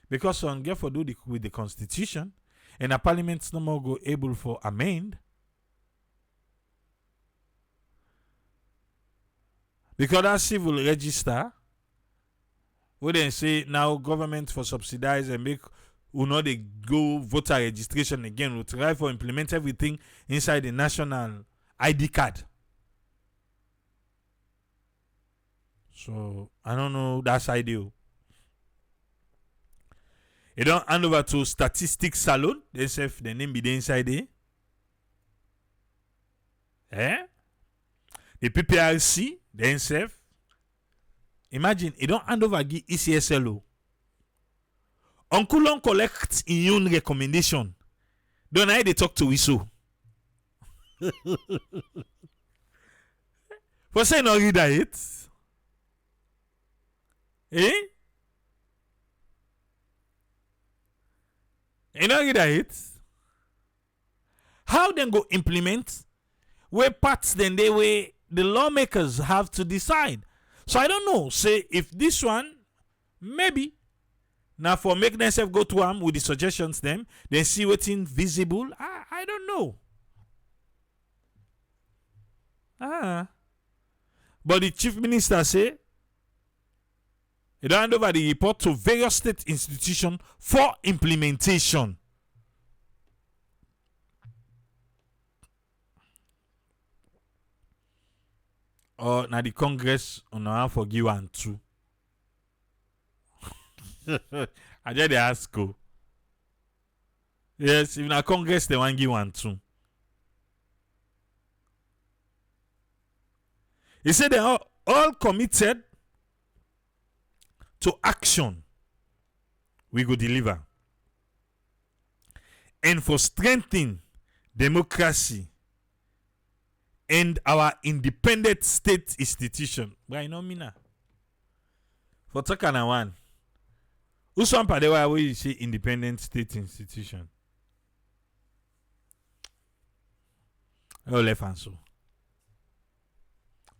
Because on get for do with the constitution and a parliament no more go able for amend. Because that civil register we then say now government for subsidize and make they go voter registration again. We try for implement everything inside the national ID card. So I don't know that's ideal. You don't hand over to statistics salon. Themselves, the name be the inside there. The PPRC, themselves. Imagine, you don't hand over give ECSLO. Uncle collect in own recommendation. Don't I they talk to Wiso? For say no read it. Eh? You know read it? How then go implement where parts then they way the lawmakers have to decide. So I don't know. Say if this one maybe now for make themselves go to with the suggestions them, then see what's invisible. I don't know. But the chief minister say he don't hand over the report to various state institutions for implementation. Or now the Congress on our forgive 1 2. I just ask you. Yes, if na Congress they want give 1 2. He said they are all committed to action. We go deliver. And for strengthening democracy and our independent state institution. Why no mina? For talking one. Who's one part where you say independent state institution? Oh, left and so.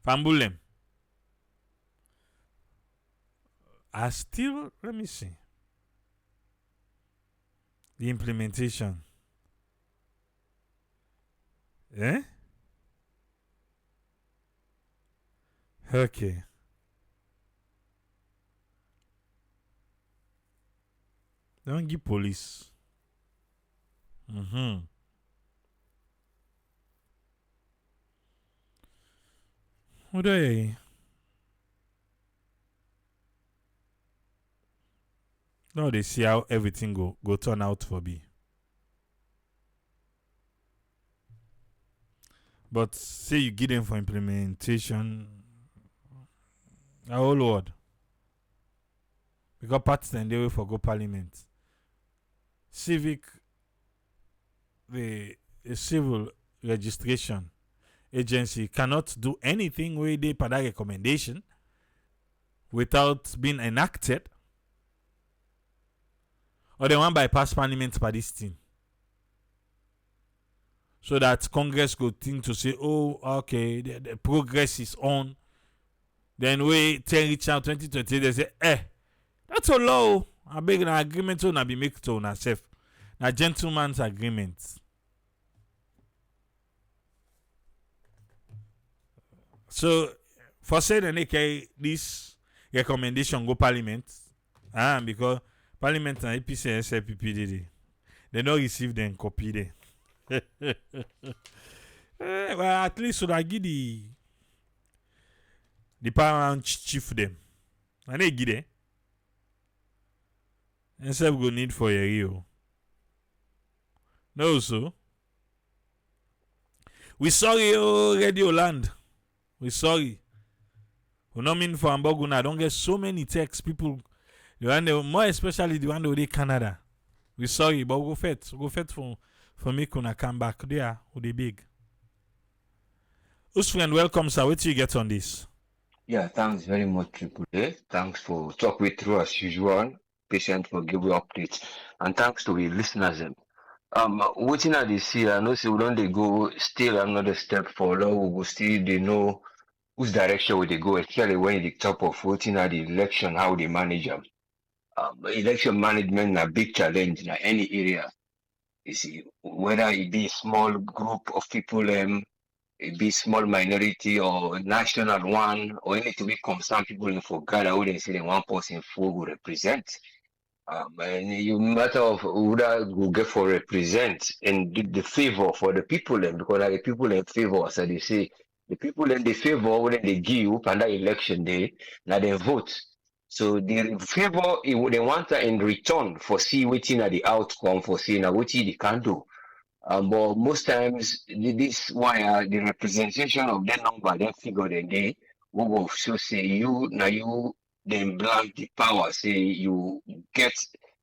Pambulem. I still, let me see. The implementation. Eh? Okay. Don't give police. What do you? Now they see how everything go turn out for me. But say you give them for implementation, a whole word. Because parts then they will for go parliament. The civil registration agency cannot do anything where they put that recommendation without being enacted. Or they want bypass parliament by this thing. So that Congress could think to say, oh, okay, the progress is on. Then we reach out 2020, they say, that's a law. I beg an agreement to be made to ourselves. A gentleman's agreement. So, for saying that this recommendation go parliament, because parliament and APC and SLPP did they don't receive them copy there. Well, at least should I give the paramount chief them. And they give them. And so go need for a real. No, so. We sorry, Radio Land. We sorry. We not mean for Hamburg. I don't get so many texts. People, more especially the one who they Canada. We sorry, but we go fet. We go fet for me when I come back there with the big. Who's friend, welcome, sir. What do you get on this? Yeah, thanks very much, Triple A. Thanks for talk with through as usual. Patient for giving updates. And thanks to the listeners. Waiting at this year, I know say we don't they go still another step forward. We will still they know whose direction will they go, especially when the top of voting at the election, how they manage them. Election management is a big challenge in any area. You see, whether it be a small group of people, it be small minority or national one, or anything we concern people in for Ghana, who they say one person full will represent. And you matter of who that will get for represent and the favor for the people then, because like the people in favor, so they say the people in the favor when they give and that election day, now they vote. So the favor they want in return for see waiting at the outcome for seeing what they can do. But most times, this why the representation of that number, that figure, then they will so say you now you then blank the power, say you get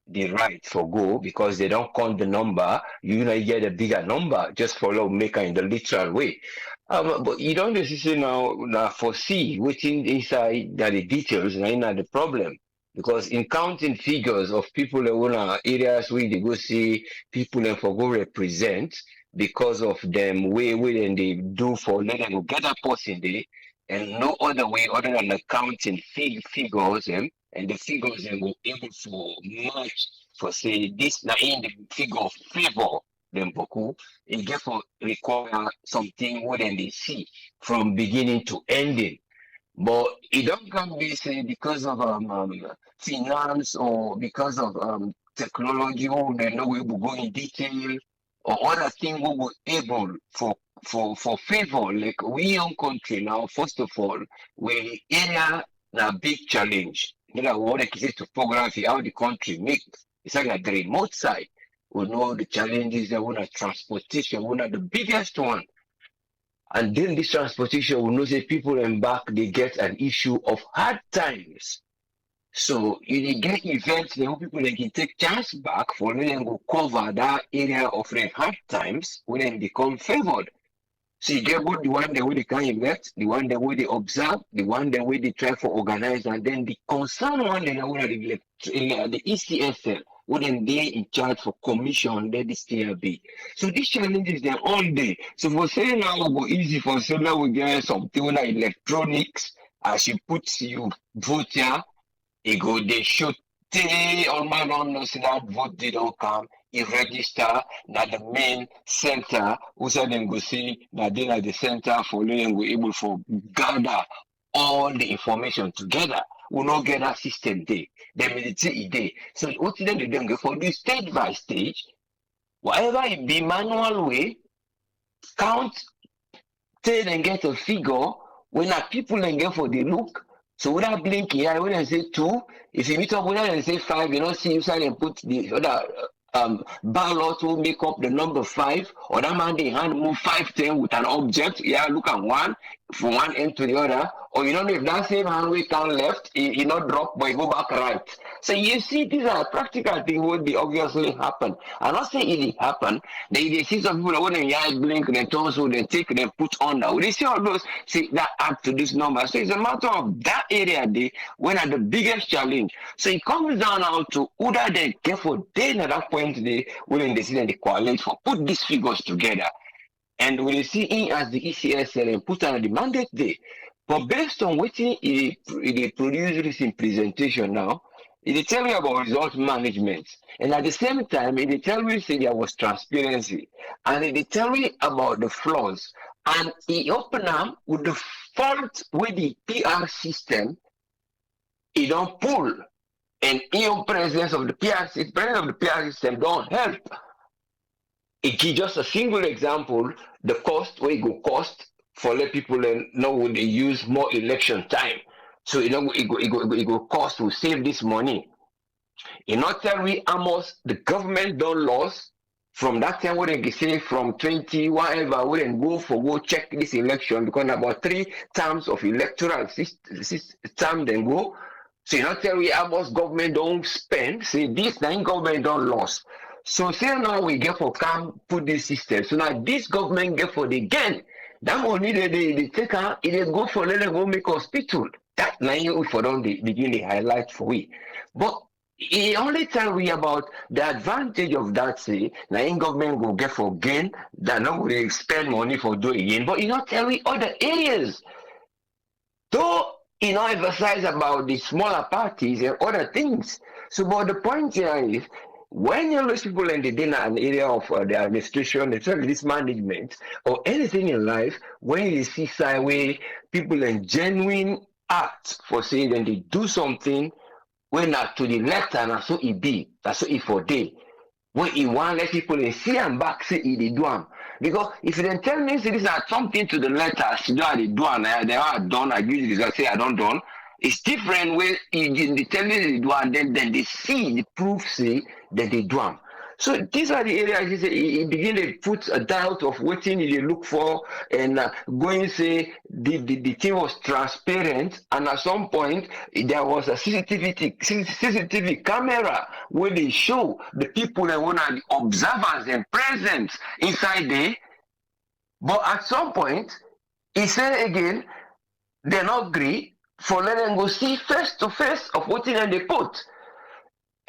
the right for go because they don't count the number, you know you get a bigger number just follow maker in the literal way. But you don't necessarily now foresee within inside that the details and not the problem. Because in counting figures of people that want areas where they go see people and for go represent because of them way then they do for let them go get a person there and no other way other than the counting figures and the figures them will able for much for say this now in the figure of favor them boku it get for require something more than they see from beginning to ending. But it don't come be say because of finance or because of technology or they know we will go in detail or other thing we were able for favor like we own country now first of all we area a big challenge. You know what I say topography how the country make it's like the remote side. We know the challenges that one transportation one of the biggest one and then this transportation, we know say people embark, they get an issue of hard times. So you get events, the people they can take chance back for them go cover that area of the hard times when they become favored. So you get both the one that way they can invest, the one that way they observe, the one that way they try for organize, and then the concern one that way the ECSL, when they in charge for commission, that this TRB. So these challenges they're all day. So for saying now it go easy for say now we get something like electronics, as you put you vote here, it go they shoot all man don't know say that vote they don't come. He register na the main center who said them go see that they at the center for them we able for gather all the information together. We not get that system there. They meditate there. So what then they don't go for this stage by stage, whatever it be manual way, count, tell and get a figure when a people then get for the look. So without blinking here, when I say 2, if you meet up with them and say 5, you know, see you sign and put the other ballot will make up the number 5, or that man they hand move 5 10 with an object. Yeah, look at one from one end to the other, or you don't know if that same hand we count left, it not drop, but it go back right. So you see, these are practical things would be obviously happen. I'm not saying it happen. They see some people that when they eye blink, they turn so they take, they put on now. They see all those, see that add to this number. So it's a matter of that area they when are the biggest challenge. So it comes down now to whether they get for then at that point they when they see that they coalesce for put these figures together. And when you see in as the ECSL and put on the mandate day. But based on what it produces in presentation now, it tell you about result management. And at the same time, it tell you say there was transparency. And it tell you about the flaws. And it open up with the fault with the PR system, it don't pull. And in presence of the PR system don't help. It gives just a single example, the cost, where it go cost for let people know when they use more election time. So you know it go cost to save this money. In not tell we almost the government don't lose from that time when they say from 20 whatever we then go check this election because about 3 terms of electoral system then go. So you not tell we almost government don't spend, say this time government don't lose. So say now we get for come put this system. So now this government get for the gain. That money they take out, it go for let them go make hospital. That now we for don't begin the highlight for we. But he only tell we about the advantage of that say now in government go get for gain that now we spend money for doing it. But he not tell we other areas. Though he not emphasize about the smaller parties and other things. So but the point here is when you lose people in the dinner an area of the administration, the this management, or anything in life, when you see side way people in genuine act for saying that they do something when not to the left and so it be, that's so it for day. When he want let people in see and back say he do them. Because if you then tell me say this are something to the letter, you know they do and they are done, I use it say I don't done. It's different when they tell you they do and then they see the proof say that they do am. So these are the areas he say he begin to put a doubt of what thing they look for and going say the thing was transparent and at some point there was a CCTV camera where they show the people and one of the observers and present inside there. But at some point he said again they not agree for let them go see face to face of what thing they put.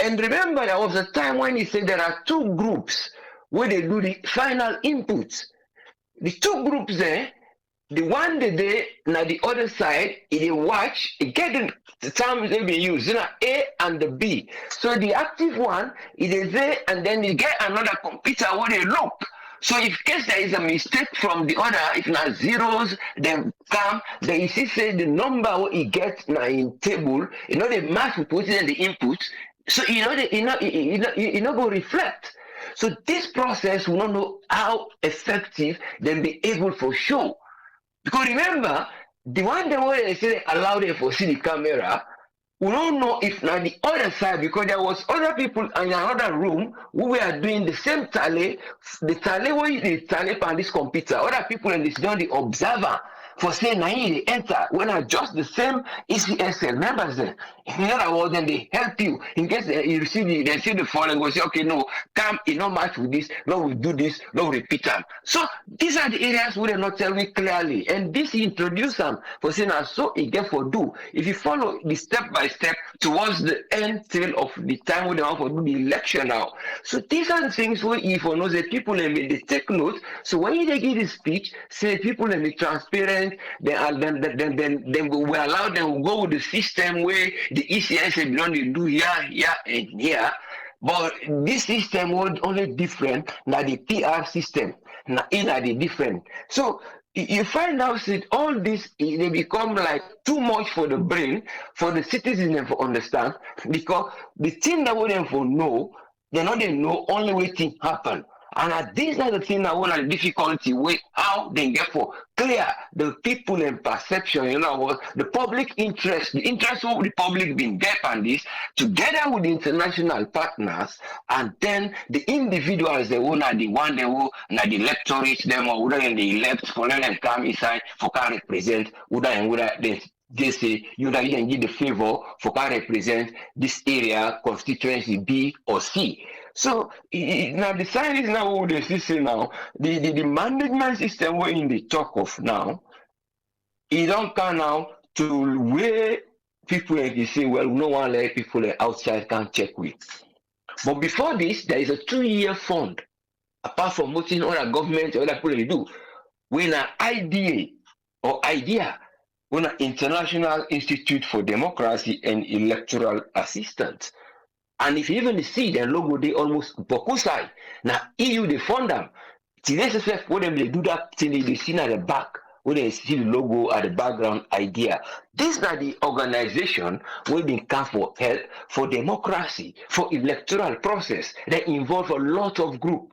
And remember, there was a time when he said there are two groups where they do the final inputs. The two groups there, the one that they now the other side, they watch, it get the terms they be used, you know, A and the B. So the active one, it is there, and then you get another computer where they look. So if case there is a mistake from the other, if not zeros, then come, then you see say the number what you get now in table, you know the math we put in the input, so you know you know go reflect. So this process we don't know how effective then be able for sure. Because remember, the one that way they say they allow them for see the camera, we don't know if now the other side, because there was other people in another room who were doing the same tally, the tally where they tally on this computer, other people in this done the observer for saying now they enter when I just the same ECSL members there. In other words, then they help you in case you receive they see the phone and go say, okay, no, come, it not match with this, no, we do this, no, repeat them. So these are the areas where they not tell me clearly. And this he introduce them for saying so it get for do. If you follow the step by step towards the end tail of the time when they want to do the election now. So these are the things where if you know the people they take note. So when they give the speech, say people be transparent, then we will allow them to go with the system where the ECS belong to do here, and here. But this system was only different than the PR system. Now, in are the different. So you find out that all this they become like too much for the brain, for the citizen to understand, because the thing that we them for know, they not they know only what thing happen. And these are the things that one of the difficulty with how they get for clear the people and perception, you know, what the public interest, the interest of the public being there on this, together with the international partners, and then the individuals, they will not the one they will not the electorate them or whether they elect for them come inside for can represent whether they say you know you can give the favor for can represent this area constituency B or C. So now the science now what they see now the management system we're in the talk of now, it don't come now to where people like you say, well, no one let people outside can check with. But before this, there is a 2-year fund. Apart from what other government or other people they do, when an IDA or idea, when an International Institute for Democracy and Electoral Assistance. And if you even see their logo, they almost bokusai. Now EU they fund them. Today's effect when they do that thing they see at the back, when they see the logo at the background idea. These are the organization where they come for help, for democracy, for electoral process. They involve a lot of group.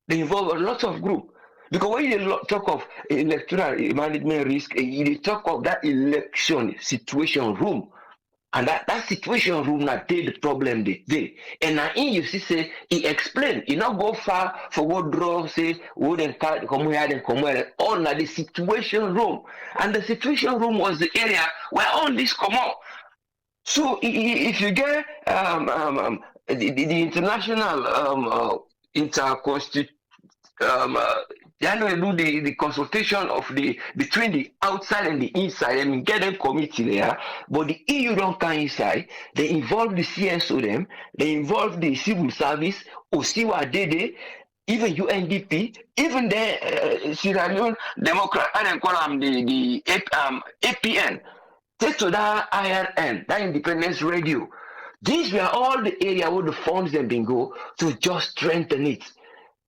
Because when you talk of electoral management risk, you talk of that election situation room. And that situation room not the problem they did. And now in you see say he explained, he not go far for what draw say wouldn't come here all na the situation room. And the situation room was the area where all this come out. So if you get the international interconstitutional do the consultation of the between the outside and the inside and get them committee there, but the EU don't come inside. They involve the CSO them, they involve the civil service, OSIWA Dede, even UNDP, even the Sierra Leone Democrat, I don't call them the APN, take to that IRN, that Independence Radio. These were all the area where the funds have been go to just strengthen it.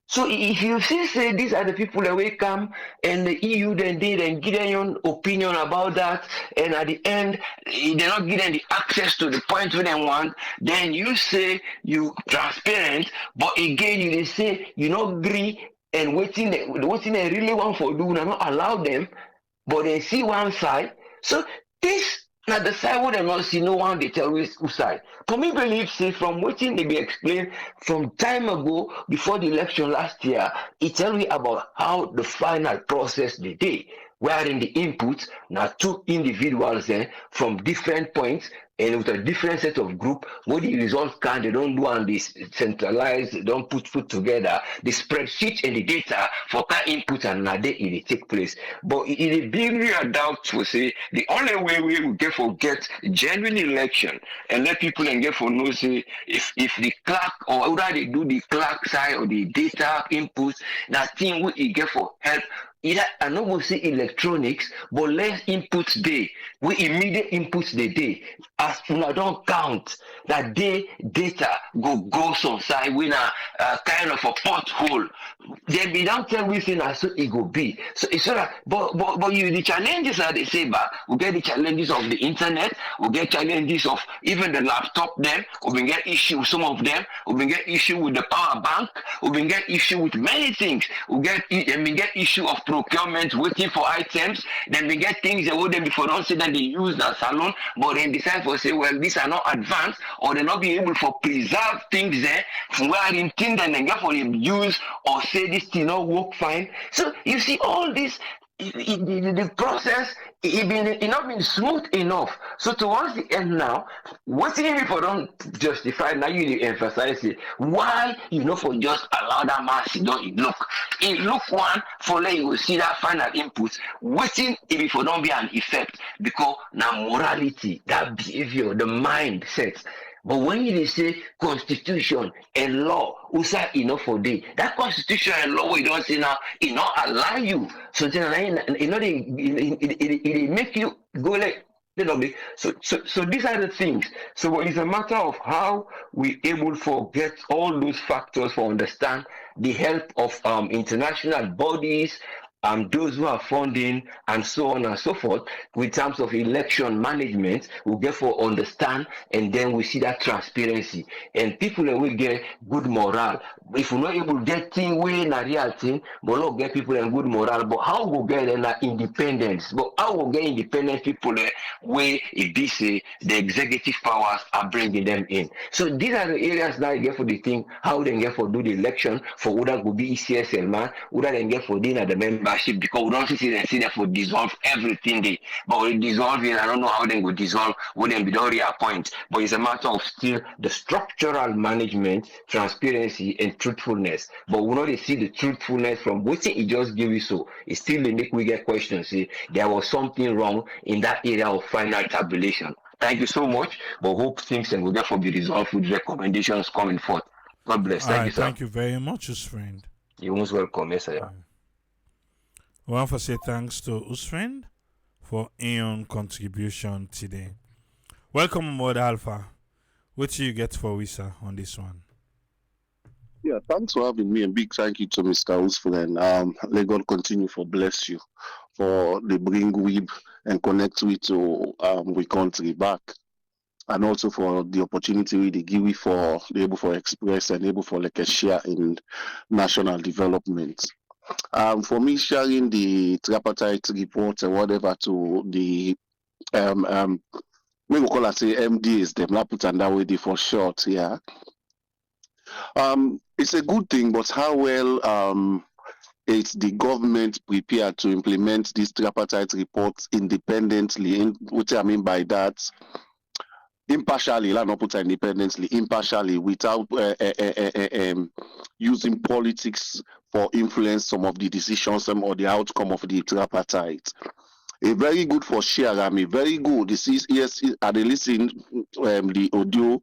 So if you see say these are the people that will come and the EU then did and give their own opinion about that, and at the end they're not giving the access to the point where they want, then you say you transparent, but again you they say you not agree and waiting they really want for do not allow them, but they see one side. So this Now the side where they not see no one they tell you who side. For me believe say from waiting they be explained from time ago before the election last year, it tell me about how the final process the day. Wherein the inputs now two individuals from different points and with a different set of group where the results can they don't do and this centralized, they don't put together the spreadsheet and the data for that input and now they it take place. But it is being real doubt to say the only way we will get for get genuine election and let people and get for know say if the clerk or whether they do the clerk side or the data input that thing we get for help either I no go say electronics, but less inputs day. We immediate inputs the day. As una don't count that day data go some side when a kind of a pothole. Then we don't tell we say na so it go be. So it's so that but you the challenges that they say back. We get the challenges of the internet, we get challenges of even the laptop them, we get issue with some of them, we get issue with the power bank, we get issue with many things. We get issue of procurement waiting for items, then we get things that would them before don't say that they use that salon, but then decide for say, well, these are not advanced, or they not be able to preserve things there from where in thing that they get for them use or say this thing not work fine. So you see all this the process it not been smooth enough. So towards the end now, what if for don't justify now you emphasize it. Why you know for just allow that mass don't look. It look one for let you see that final input. Waiting if it for don't be an effect because now morality, that behavior, the mindset. But when you say constitution and law, who say enough for day, that constitution and law we don't say now, it not allow you. So then it make you go like so these are the things. So it's a matter of how we able to get all those factors for understand the help of international bodies, those who are funding and so on and so forth with terms of election management we therefore understand and then we see that transparency and people will get good morale. If we're not able to get thing way in a real thing but not get people in good morale, but how we get in independence, but how we get independent people where it be say the executive powers are bringing them in. So these are the areas that you get for the thing how they get for do the election for whether go be ECSL man, whether they get for dinner the membership because we don't see them for dissolve everything they but we dissolve it. I don't know how they go dissolve when they be don't reappoint. But it's a matter of still the structural management, transparency and truthfulness. But we not see the truthfulness from what it just give you so it still they make we get questions. See there was something wrong in that area of final tabulation. Thank you so much. But hope things and will therefore be resolved with recommendations coming forth. God bless. All Thank you, right, sir. thank you very much, Usfriend. You're most welcome, yes, sir. I want to say thanks to Usfriend for Aeon contribution today. Welcome aboard Alpha. What do you get for Wisa on this one? Yeah, thanks for having me, and big thank you to Mr. Usfren. Let God continue for bless you for the bring we and connect we to we country back, and also for the opportunity we they give we for the able for express and able for like a share in national development. For me sharing the tripartite report and whatever to the we will call it say MDs, them not put that way for short, yeah. It's a good thing, but how well is the government prepared to implement these tripartite reports independently? What I mean by that, impartially, not put independently, impartially, without using politics for influence some of the decisions or the outcome of the tripartite. A very good for share, very good. This is yes, I listen the audio.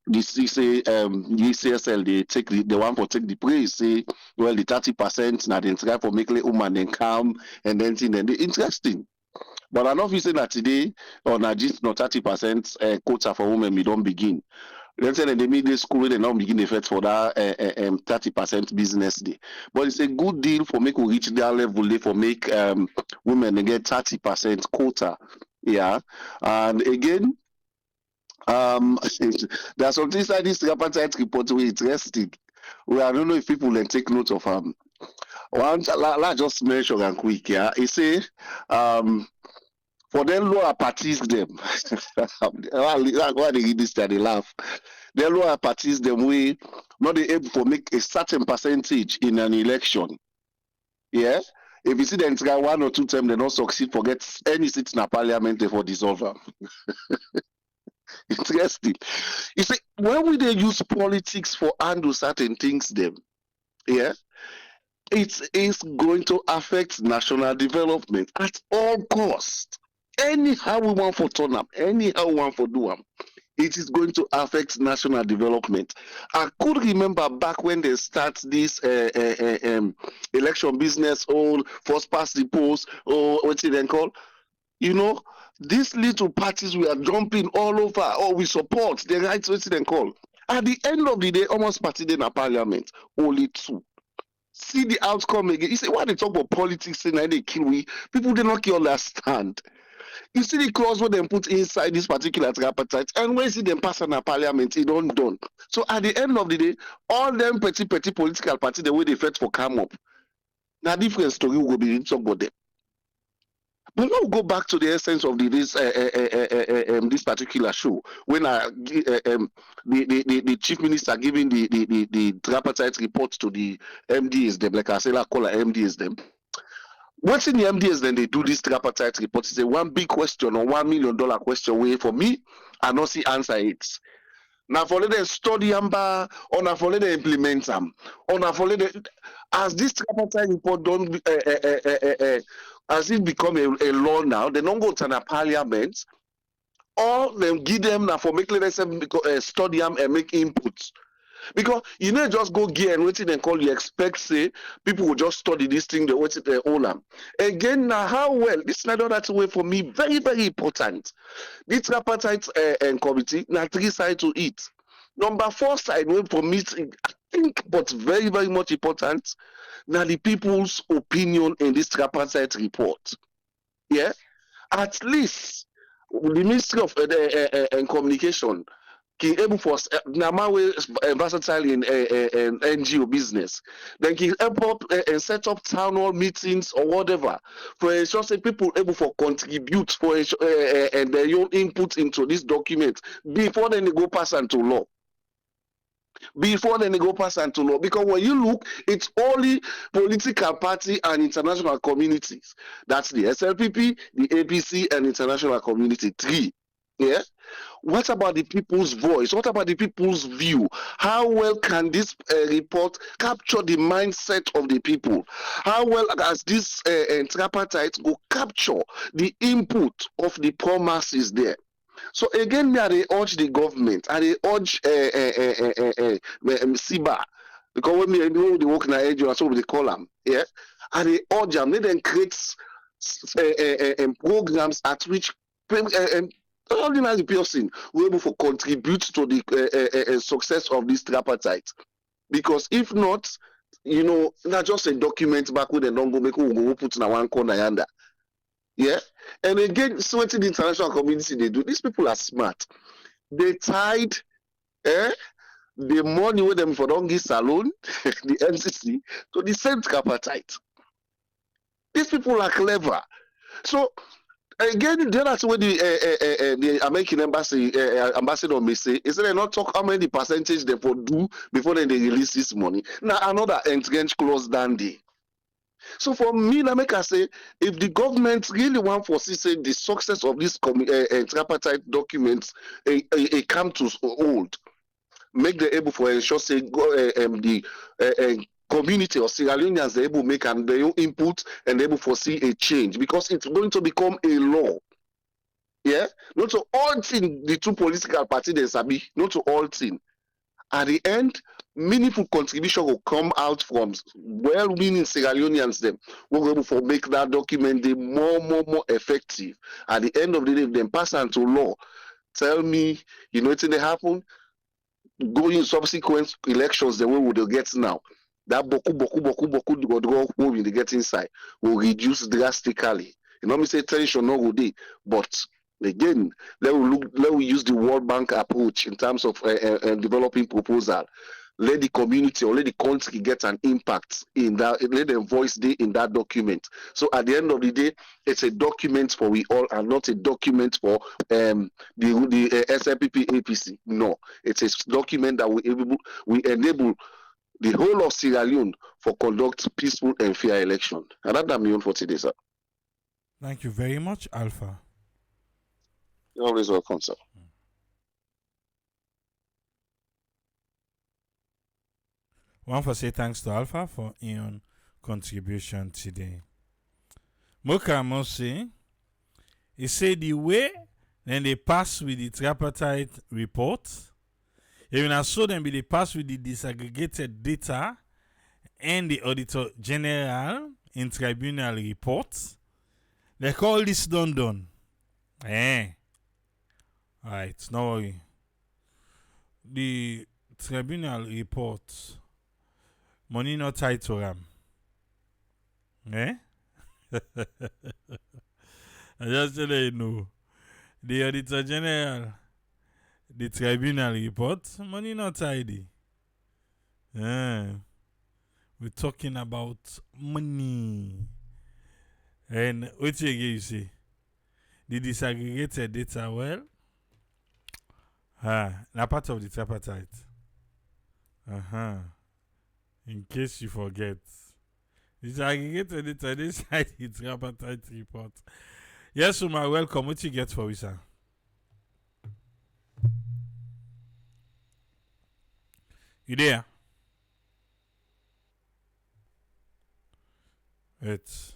This is say UCSL they take the one for take the praise. Say well the 30% now they try for make the woman then come and then thing then they interesting. But I know if you say that today or now just not 30% quota for women we don't begin. Let's say they made this school they now begin effect for that 30% business day. But it's a good deal for make we reach that level they for make women they get 30% quota. Yeah. And again, there's something inside this tripartite report we interesting. Well, I don't know if people then take note of one just mention and quick, yeah. It say For them lower parties them. Why they read this, they laugh. They lower parties them we not they able to make a certain percentage in an election. Yeah. If you see them try 1 or 2 times, they don't succeed, forget any seat in a parliament, they for dissolve them. Interesting. You see, when we they use politics for handle certain things, them, yeah, it is going to affect national development at all costs. Anyhow we want for turn up, anyhow we want for do them, it is going to affect national development. I could remember back when they start this election business, all first past the post, or what's it then called? You know, these little parties we are jumping all over, or we support the rights, what's it then called? At the end of the day, almost party in a parliament, only 2. See the outcome again. You say, why they talk about politics and they kill we? People do not understand. You see the clause what they put inside this particular tripartite, and when you see them pass on a parliament, it don't done. So at the end of the day, all them petty political parties, the way they fight for come up, now different story will be talk about them. But now go back to the essence of this particular show. When the chief minister giving the tripartite report to the MDs, them like I say, I call MDs them. What's in the MDs then they do this tripartite report? It's a one big question or $1 million question way for me. I not see answer it. Now for them study amba, or now for them implement them, or now for them as this tripartite report don't as it become a law now, they don't go to the parliament, or them give them now for making them study them and make inputs. Because you know just go gear and waiting and call you expect say people will just study this thing they wait their own them. Again now how well this is another way for me very very important. This tripartite and committee now 3 sides to it. Number 4 side way for me I think but very very much important now the people's opinion in this tripartite report. Yeah, at least the Ministry of Communication can able for Namawe versatile in NGO business. Then can help up and set up town hall meetings or whatever for ensure say people able for contribute for and their own input into this document before then they go pass into law. Before then they go pass into law, because when you look, it's only political party and international communities. That's the SLPP, the APC, and international community 3. Yeah. What about the people's voice? What about the people's view? How well can this report capture the mindset of the people? How well does this tripartite go capture the input of the poor masses there? So again, I urge the government, and they urge SIBA, because when they work in the that's what they call them, yeah, and they urge them, they then create programs at which ordinary person will be able to contribute to the success of this tripartite. Because if not, you know, not just a document back with a don't go make go put in one corner yonder. Yeah, and again, so what the international community they do, these people are smart. They tied the money with them for don't give salon, the MCC, to the same tripartite. These people are clever. So again, that's what the American embassy ambassador may say is that they not talk how many percentage they for do before then they release this money. Now another entrenched clause than they. So for me, I make I say, if the government really want to see the success of this tripartite documents, come to hold, make them able for ensure say the community or Sierra Leoneans are able to make their own input and able to foresee a change, because it's going to become a law. Yeah, not to all thing the 2 political parties they sabi, not to all thing. At the end, meaningful contribution will come out from well-meaning Sierra Leoneans them will be able to make that document the more effective. At the end of the day, if they pass into law, tell me, you know what's going to happen? Going subsequent elections, the way we will get now, that boku we they get inside will reduce drastically. You know me say tension no go dey, but again, let we use the World Bank approach in terms of developing proposal. let the community or let the country get an impact in that, let them voice day in that document. So at the end of the day, it's a document for we all and not a document for the SLPP APC. No, it's a document that we enable the whole of Sierra Leone for conduct peaceful and fair election. And that's my own for today, sir. Thank you very much, Alpha. You're always welcome, sir. One for say thanks to Alpha for your contribution today. Moka Mose, he said the way then they pass with the tripartite report, even as so then be they pass with the disaggregated data and the Auditor General in tribunal report, they call this done. Alright, no worry. The tribunal report, money not tied to them. I just tell you know. The Auditor General, the tribunal report, money not tidy. We're talking about money. And what you say? The disaggregated data, well, na part of the tripartite. In case you forget. Disaggregated data, this side the tripartite report. Yes, Uma, welcome. What you get for us, sir? You there? It's.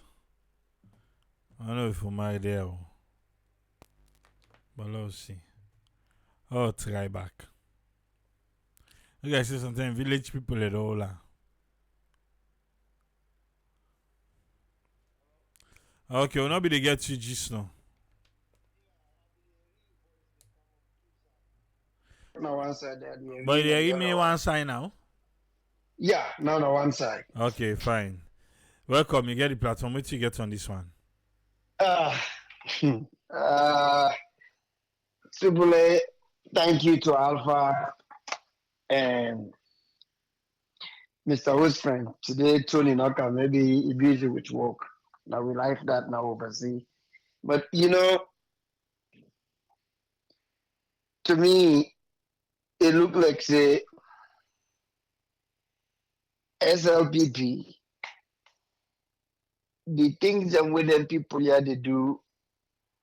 I don't know if Uma there. But let's see. Oh, try back. You guys see sometimes village people at all. Okay, we'll not be the get you just now. No one side. But you give me one side now. Yeah, no one side. Okay, fine. Welcome. You get the platform. What you get on this one? Simply, thank you to Alpha and Mr. Host friend. Today, Tony Noka, maybe he busy with work. Now we like that now oversee. But you know, to me, it looked like say SLPP, the things that with them people here they do,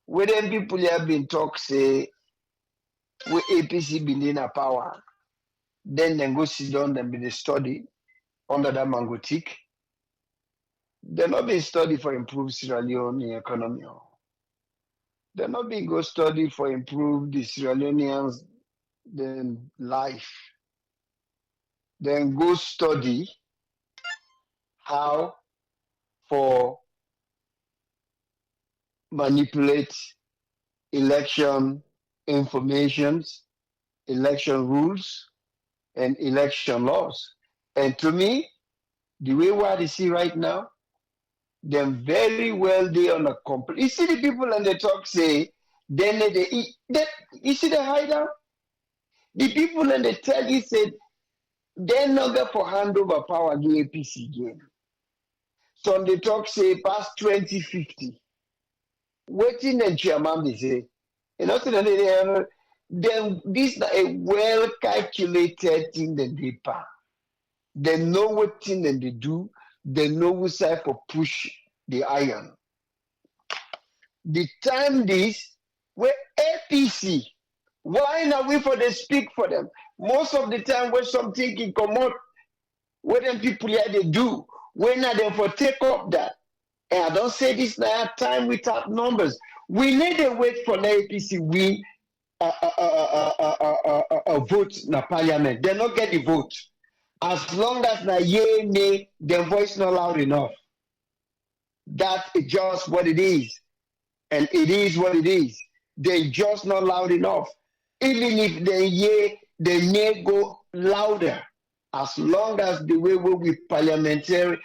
with them people here been talk say with APC been in a power, then they go sit down and be the study under that mango tick. They're not being studied for improve Sierra Leone economy. They're not being go study for improve the Sierra Leoneans then life. Then go study how for manipulate election informations, election rules, and election laws. And to me, the way what I see right now, them very well they on a complete. You see the people and they talk say, then they eat that. You see the hideout. The people and they tell you said they're not going for handover power to APC again. So they talk say past 2050. Waiting and chairman they say, you know, then this is a well calculated thing that they pass. They know what thing that they do. They know which side for push the iron. The time this, where APC, why not we for they speak for them? Most of the time when something can come out, what them people here they do, when not them for take up that. And I don't say this now time without numbers. We need to wait for the APC win a vote in the parliament. They not get the vote. As long as na yea, nay, their voice not loud enough. That is just what it is. And it is what it is. They just not loud enough. Even if they yea, they nay go louder. As long as the way we parliamentarians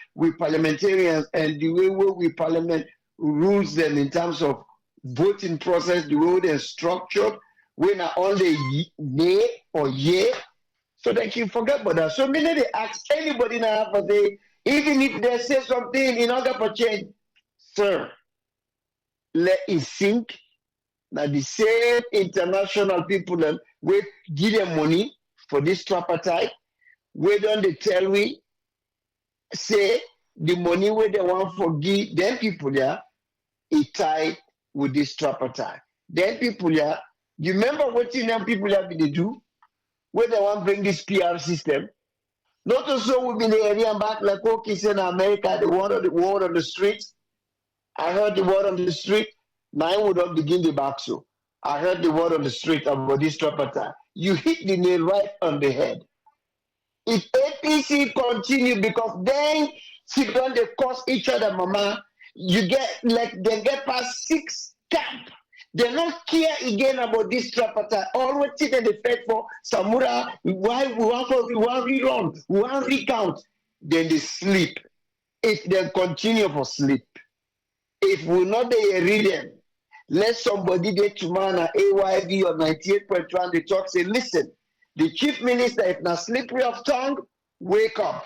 and the way we parliament rules them in terms of voting process, the way they're structured, when are only nay or yea, So they can forget about that. So many they ask anybody now for say, even if they say something in order for change, sir, let it sink. Now the same international people them we give them money for this tripartite. We don't they tell we say the money where they want for give them people there, it tied with this tripartite. Then people there, you remember what them people there they do? Where they want bring this PR system. Not also we've been the area back like okay, in America, the word on the street. I heard the word on the street. Now I would not begin the back so. I heard the word on the street about this tripartite. You hit the nail right on the head. If APC continue, because then she don't they cause each other, mama. You get like they get past 6 camp. They don't care again about this tripartite. Always sit in the fed for Samura. Why we want rerun, we want recount. Then they sleep. If they continue for sleep, if we not they read them, let somebody there tomorrow AYB or 98.1 they talk say, listen, the chief minister, if not slippery of tongue, wake up.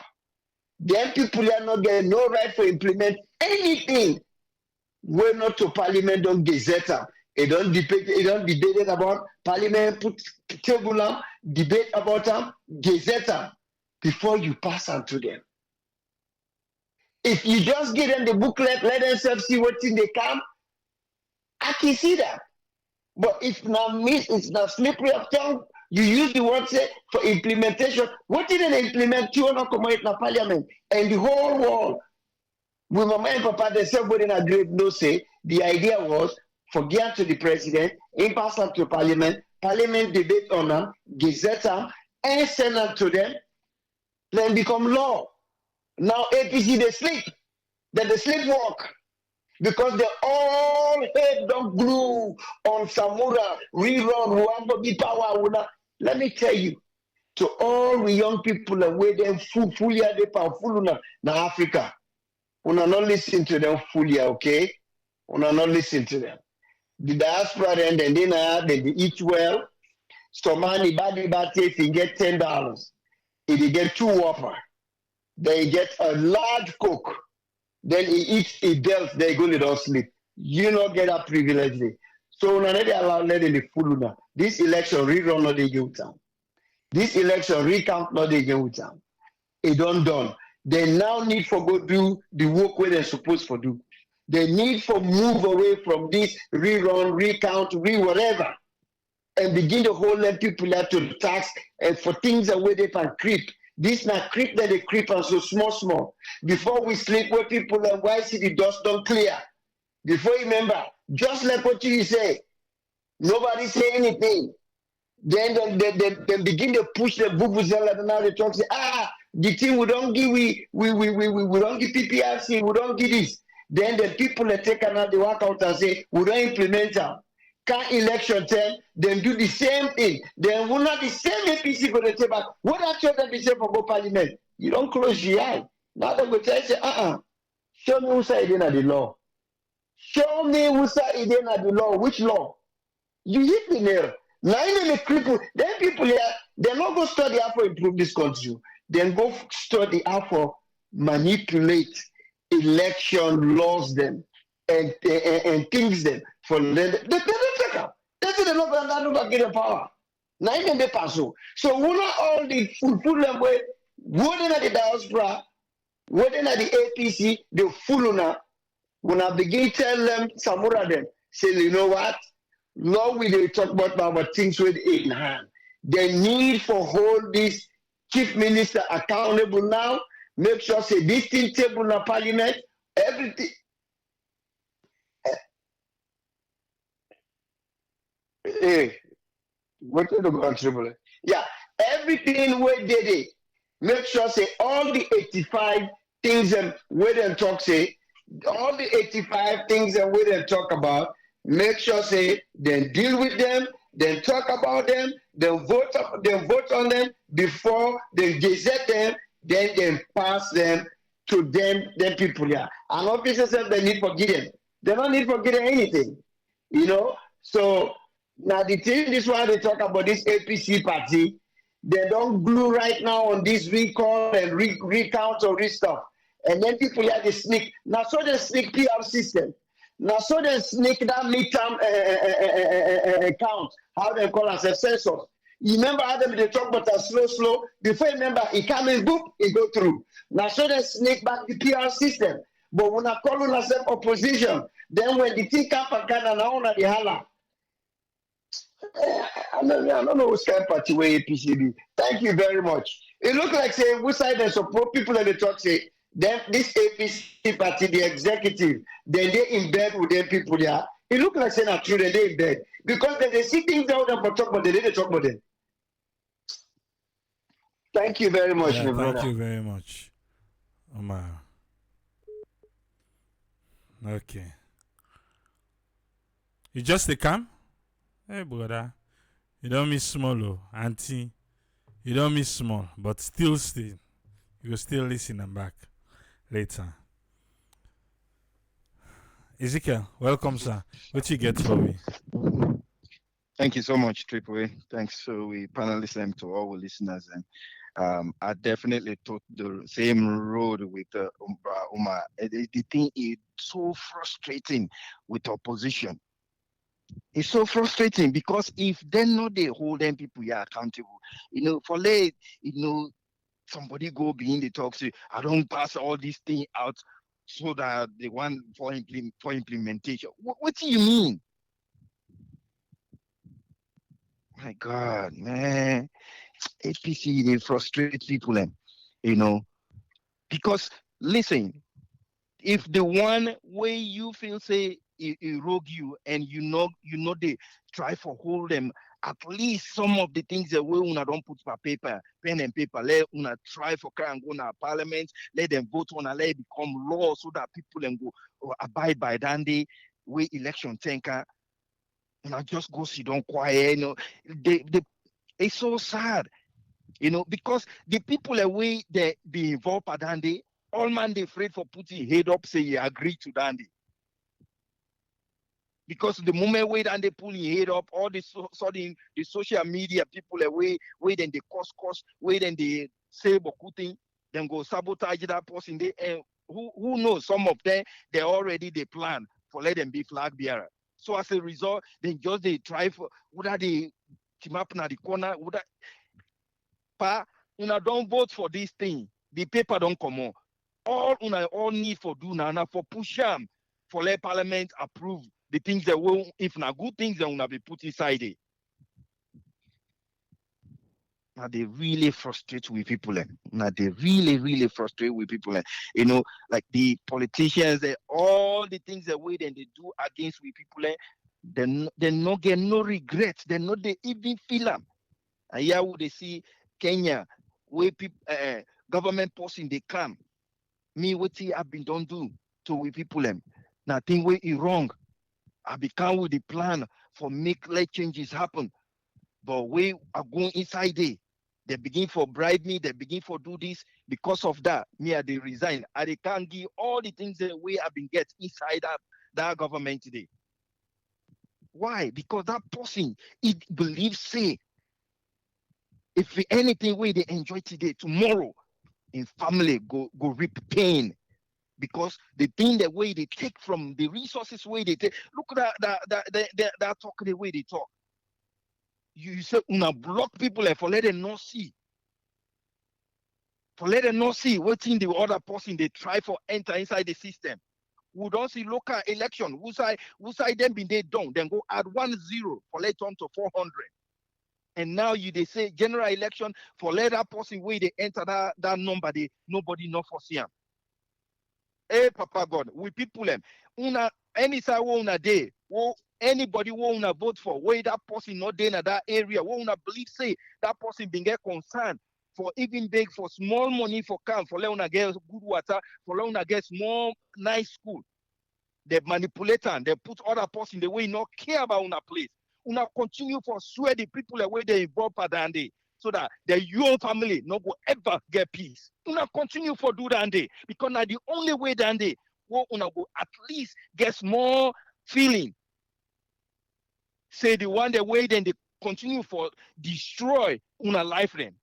Then people are not getting no right for implement anything. We're not to parliament, don't gazette them. They don't debate about parliament, put table on, debate about them, gazette them before you pass on to them. If you just give them the booklet, let them see what's in the camp, I can see that. But if not it's not slippery of tongue, you use the word say for implementation. What did they implement? You not come in parliament and the whole world. With my mind, Papa, they said, "But in a great no say." The idea was for give to the president, in pass them to parliament, parliament debate on them, gazette them, and send them to them. Then become law. Now APC they sleep, then they sleepwalk. Because they all head don't glue on Samura, rerun, Ruamba, be power. Let me tell you, to all the young people away them fully they powerful na Africa. Una not listen to them fully, okay? Una not listen to them. The diaspora then they eat well. So money bad if you get $10. If you get 2 Whopper, they get a large Coke. Then he eats, he belts, they go to sleep. You not get that privilege. So now they allow let in the full now. This election rerun not the youth time. This election recount not the youth time. It done. They now need for go do the work where they're supposed to do. They need for move away from this rerun, recount, whatever, and begin to hold them people out to the tax and for things that where they can creep. This not creep that they creep and so small. Before we sleep, where people and why see the dust don't clear. Before you remember, just like what you say, nobody say anything. Then they begin to push the vuvuzela and now they talk say, the thing we don't give we don't give PPRC, we don't give this. Then the people that take another they walk out and say, we don't implement them. Can election tell then do the same thing. Then will not the same APC go to take back. What actually that they say for go parliament? You don't close your eye. Now they go tell you, say, show me who say it in the law. Show me who say it in the law. Which law? You hit the nail. Now even the people, then people here, they're not going to study how to improve this country. Then go study how to manipulate election laws them and things them for them. They don't take up. That's it, they're not get the power. Now even they pass so. So we not all the full them way, whether at the diaspora, whether at the APC, the full now, when I begin tell them, Samura them, say, you know what? Now we they talk about things with in hand. The need for hold this chief minister accountable now. Make sure say this thing table in parliament, everything. Hey, what did the contribute? Yeah, everything where did it. Make sure say all the 85 things and where they talk say, all the 85 things and where they talk about. Make sure say then deal with them, then talk about them, then vote on them before they gazette them, then pass them to them people here. And officers say they need forgive them. They don't need forgive anything. You know? So now the thing this one they talk about this APC party, They don't glue right now on this recall and recount or stuff. And then people had to sneak. Now so they sneak PR system. Now so they sneak that midterm count. How they call us a census. You remember how they talk about that slow. Before you remember, it come in, boop, it go through. Now so they sneak back the PR system. But when I call on ourselves opposition, then when the thing come for Ghana, now on the holla. I don't know which kind of party where APCB. Thank you very much. It looks like say which side they support people in the talk say then this APC party, the executive, then they in bed with them people there. It looks like say not true that they in bed because they see things out there but talk about them, they talk about them. Thank you very much, Yeah, my thank brother. you very much, Omar. Okay. You just a come? Hey, brother. You don't miss small, oh, auntie. You don't miss small, but still. You will still listen and back later. Ezekiel, welcome, sir. What you get for me? Thank you so much, Triple A. Thanks to we panelists and to all the listeners. And I definitely took the same road with Umar. The thing is so frustrating with opposition. It's so frustrating because if they know they hold them people here accountable, for late, somebody go behind the talk say, I don't pass all these things out so that they want for implementation. What do you mean? My God, man. APC, they frustrate people, you know, because listen, if the one way you feel say it rogue you and they try for hold them, at least some of the things that we una don't put per paper, pen and paper, let una try for car and go na parliament, let them vote on and let it become law so that people can go abide by that day way election tanker. And I just go sit down quiet, it's so sad. Because the people away they be involved at Dandy, all man they afraid for putting head up, say you agree to Dandy. Because the moment wait and they pull your head up, all the the social media people away, wait and they cost, wait and they say bokuting, then go sabotage that person. They who knows some of them they already they plan for let them be flag bearer. So as a result, then just they try for would they team up na the corner, would una don't vote for this thing. The paper don't come on. All need for do now for push them for let parliament approve the things that will if not good things that will be put inside it. Now they really frustrate with people. Now they really frustrate with people. Like the politicians, all the things that way then they do against with people. They not get no regrets. They not they even feel them. And here would they see Kenya where people government posting they come. Me what I've been don't do to we people them. Now think where it wrong. I become with the plan for make let changes happen. But we are going inside there. They begin for bribe me, they begin for do this. Because of that, me I they resign. I they can't give all the things that we have been get inside that government today. Why? Because that person it believes say if anything way they enjoy today, tomorrow in family go reap pain. Because the thing the way they take from the resources way they take, look at that talk the way they talk. You say una block people and for let them not see. For let them not see what in the other person they try for enter inside the system. We don't see local election. Who side them been they done, then go add 10 for let on to 400. And now they say general election for let that person where they enter that number, nobody not foresee them. Hey, Papa God, we people them. Una any side una day, anybody who una vote for, where that person not there in that area, who una believe say that person been get concerned for even beg for small money for camp, for let una get good water, for let una get small nice school. They manipulate and they put other person the way not care about una place. Una continue for swear the people the way they involve and they so that your own family no go ever get peace. Una continue for do that day because now the only way that day will una go at least get more feeling. Say the one the way then they continue for destroy una life then.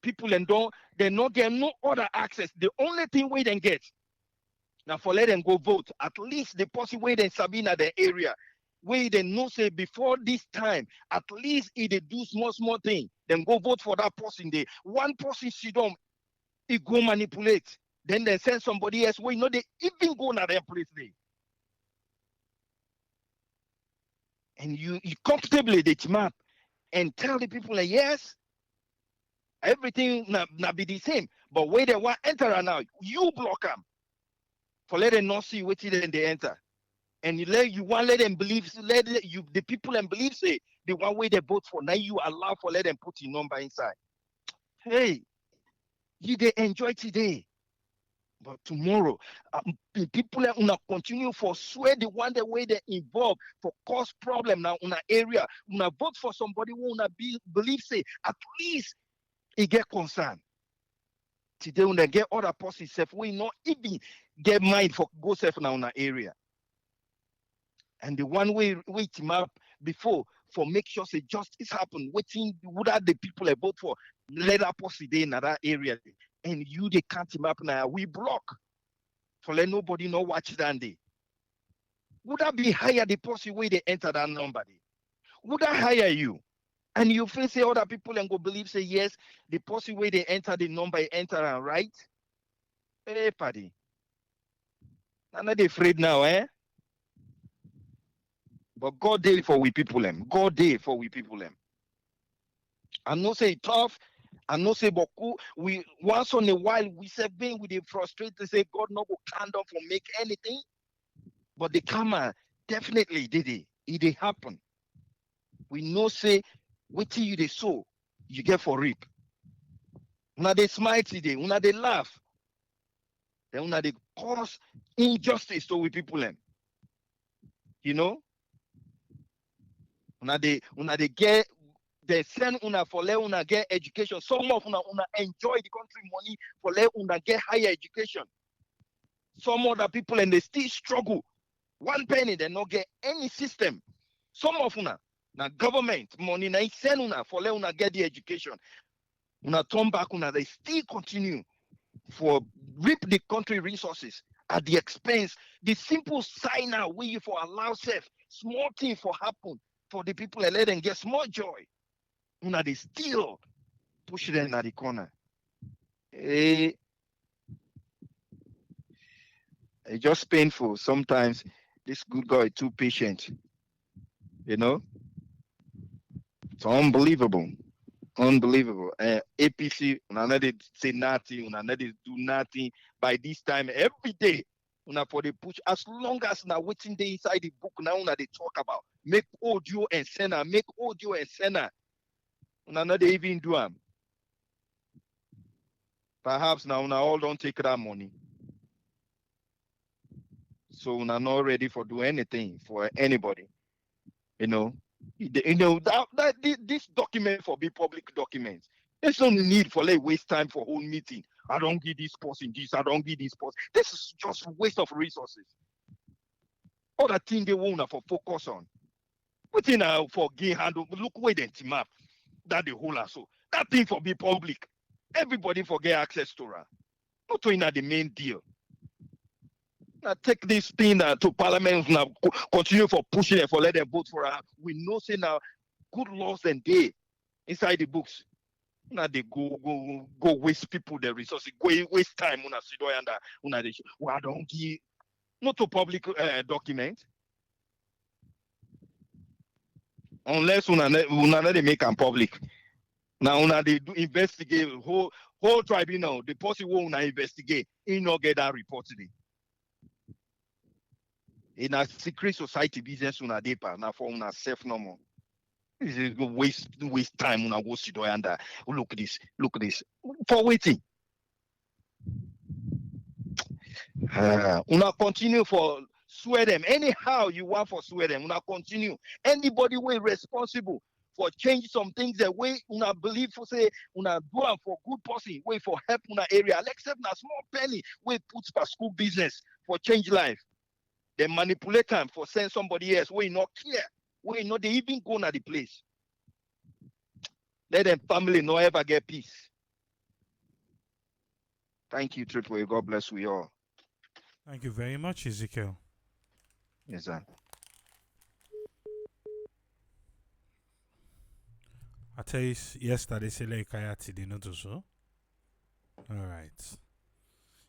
People and don't they not get no other access. The only thing we then get now for let them go vote. At least the person where they Sabina the area where they know say before this time, at least if they do small thing, then go vote for that person. They one person sit down, it go manipulate. Then they send somebody else where you know they even go na their place there. And you comfortably they team up and tell the people like yes, everything na be the same. But where they want enter now, you block them for let them not see what then they enter. And you want let them believe, the people and believe say the one way they vote for now you allow for let them put your number inside. Hey, you they enjoy today, but tomorrow the people are gonna continue for swear the one the way they involve for cause problem now in an area. Una vote for somebody who wanna believe say at least it get concern. Today when they get other person self, we not even get mind for go self now in an area. And the one way team up before for make sure say justice happen, waiting would are the people they vote for, let that person in that area. And you they can't team up now. We block for let nobody know watch that day. Would that be higher the person way they enter that number? Would I hire you? And you feel say other people and go believe say yes, the person way they enter the number enter and right? Hey paddy. I'm not afraid now, eh? But God day for we people them. God day for we people them. I know say tough. I know say boku. We once on a while we say being with the frustrated say God no go stand up for make anything. But the karma definitely did it. It did happen. We know say wait till you they sow, you get for reap. Una they smile today, una they laugh. Then una they cause injustice to we people them. You know? Una they get they send una for let una get education. Some of una enjoy the country money for let una get higher education. Some other people and they still struggle. One penny they not get any system. Some of una na government money na send una for let una get the education. Una turn back una they still continue for reap the country resources at the expense. The simple sign out where you for allow self small thing for happen for the people and let them get small joy. Una they still push them at the corner. It's just painful sometimes. This good guy is too patient. You know, it's unbelievable. Unbelievable. APC, una not they say nothing, una not they do nothing. By this time, every day, una for the push. As long as now waiting day inside the book, now una they talk about make audio and sender, make audio and sender. Una not they even do them. Perhaps now una all don't take that money. So una not ready for do anything for anybody. You know, this document for be public documents. There's no need for like waste time for whole meeting. I don't give this person this. I don't give this person. This is just waste of resources. Other thing they want for focus on. Waiting for gain handle. Look where they team up. That the whole so that thing for be public. Everybody for get access to her. Not doing that the main deal. Now take this thing to parliament now continue for pushing it for let them vote for her. We know say now good laws and day inside the books. Now they go waste people the resources, go waste time una sit down and una they well, I don't give not to public document unless una they make them public. Now una they do investigate whole tribunal, the person who una investigate, he not get that report today. In a secret society business una depa now for una self normal. This is waste time una go sit down and look this for waiting. Una continue for swear them anyhow you want for swear them. Una continue anybody way responsible for change some things that way una believe for say una do am for good person way for help una area except na small penny way put for school business for change life. They manipulate them for send somebody else way not care. We know they even go na the place. Let them family no ever get peace. Thank you, Triple A. God bless we all. Thank you very much, Ezekiel. Yes, sir. I tell you, yesterday, say like kaya today, not so. All right.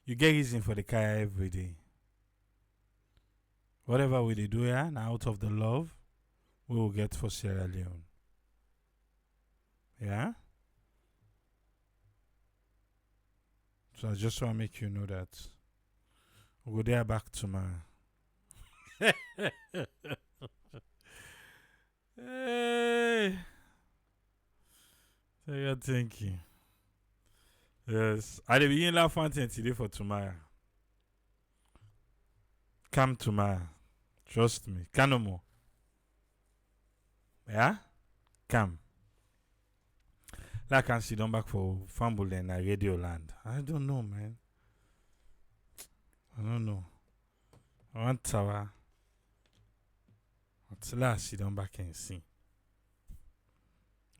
You get reason for the kaya every day. Whatever we do here, and out of the love, we will get for Sierra Leone. Yeah? So I just want to make you know that we'll go there back tomorrow. Hey. So you're thinking. Yes. At the beginning of fountain today for tomorrow. Come tomorrow. Trust me. Can no more. Yeah? Come. Like I can sit down back for Fumble and Radio Land. I don't know, man. I don't know. I want tower. Until I sit down back and see.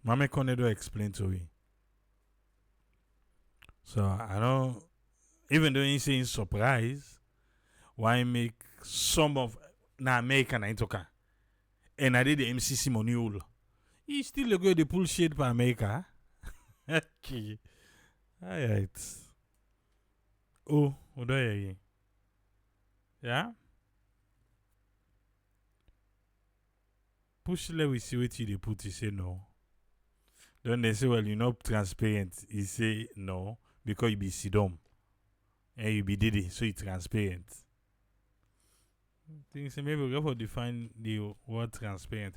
Mama Konedo explain to me. So I don't, even though he's saying surprise, why make some of na America na intoka. And I did the MCC money all. He still go the pull shade for America. Okay. Alright. Oh, what do you? Yeah? Push let we see what they put. He say no. Then they say, well, you're not transparent. He say no, because you be Sidom. And you be Diddy, so you transparent. Things maybe we go for define the word transparent.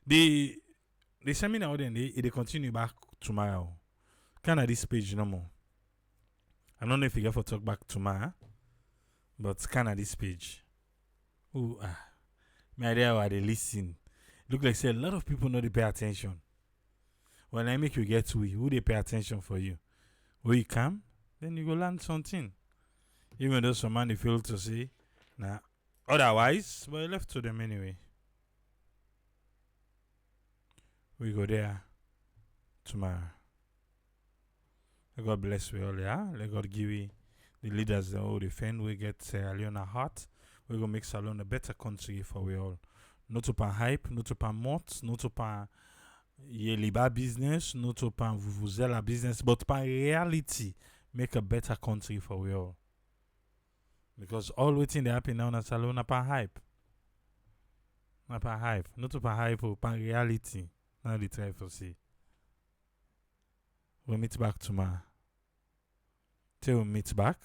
The seminar then they continue back tomorrow. Kind of this page no more. I don't know if you get for talk back tomorrow, but kind of this page. Oh my idea why they listen. Look like say a lot of people know they pay attention. When I make you get to who they pay attention for you. When you come, then you go learn something. Even though some man they fail to say, nah. Otherwise, but left to them anyway. We go there tomorrow. Let God bless we all, yeah. Let God give we the leaders that all defend. We get Sierra Leone heart. We go make Salon a better country for we all. Not upon hype, not upon mot, not upon Yeliba business, not upon Vuvuzela business, but upon reality, make a better country for we all. Because all waiting they happen now in Salon upon hype. Not upon hype, not upon hype, upon reality. Now they try to see. We'll meet back tomorrow. Till we meet back.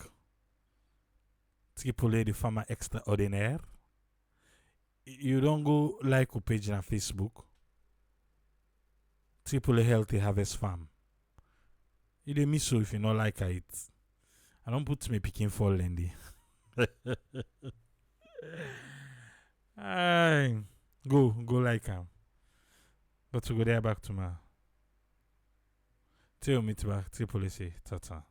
Triple the farmer extraordinaire. You don't go like a page on Facebook. Triple Healthy Harvest Farm. You dey miss so if you not like it. I don't put me picking for Lendy. Go like him. But to go there back tomorrow. Till meet back, Triple say, tata.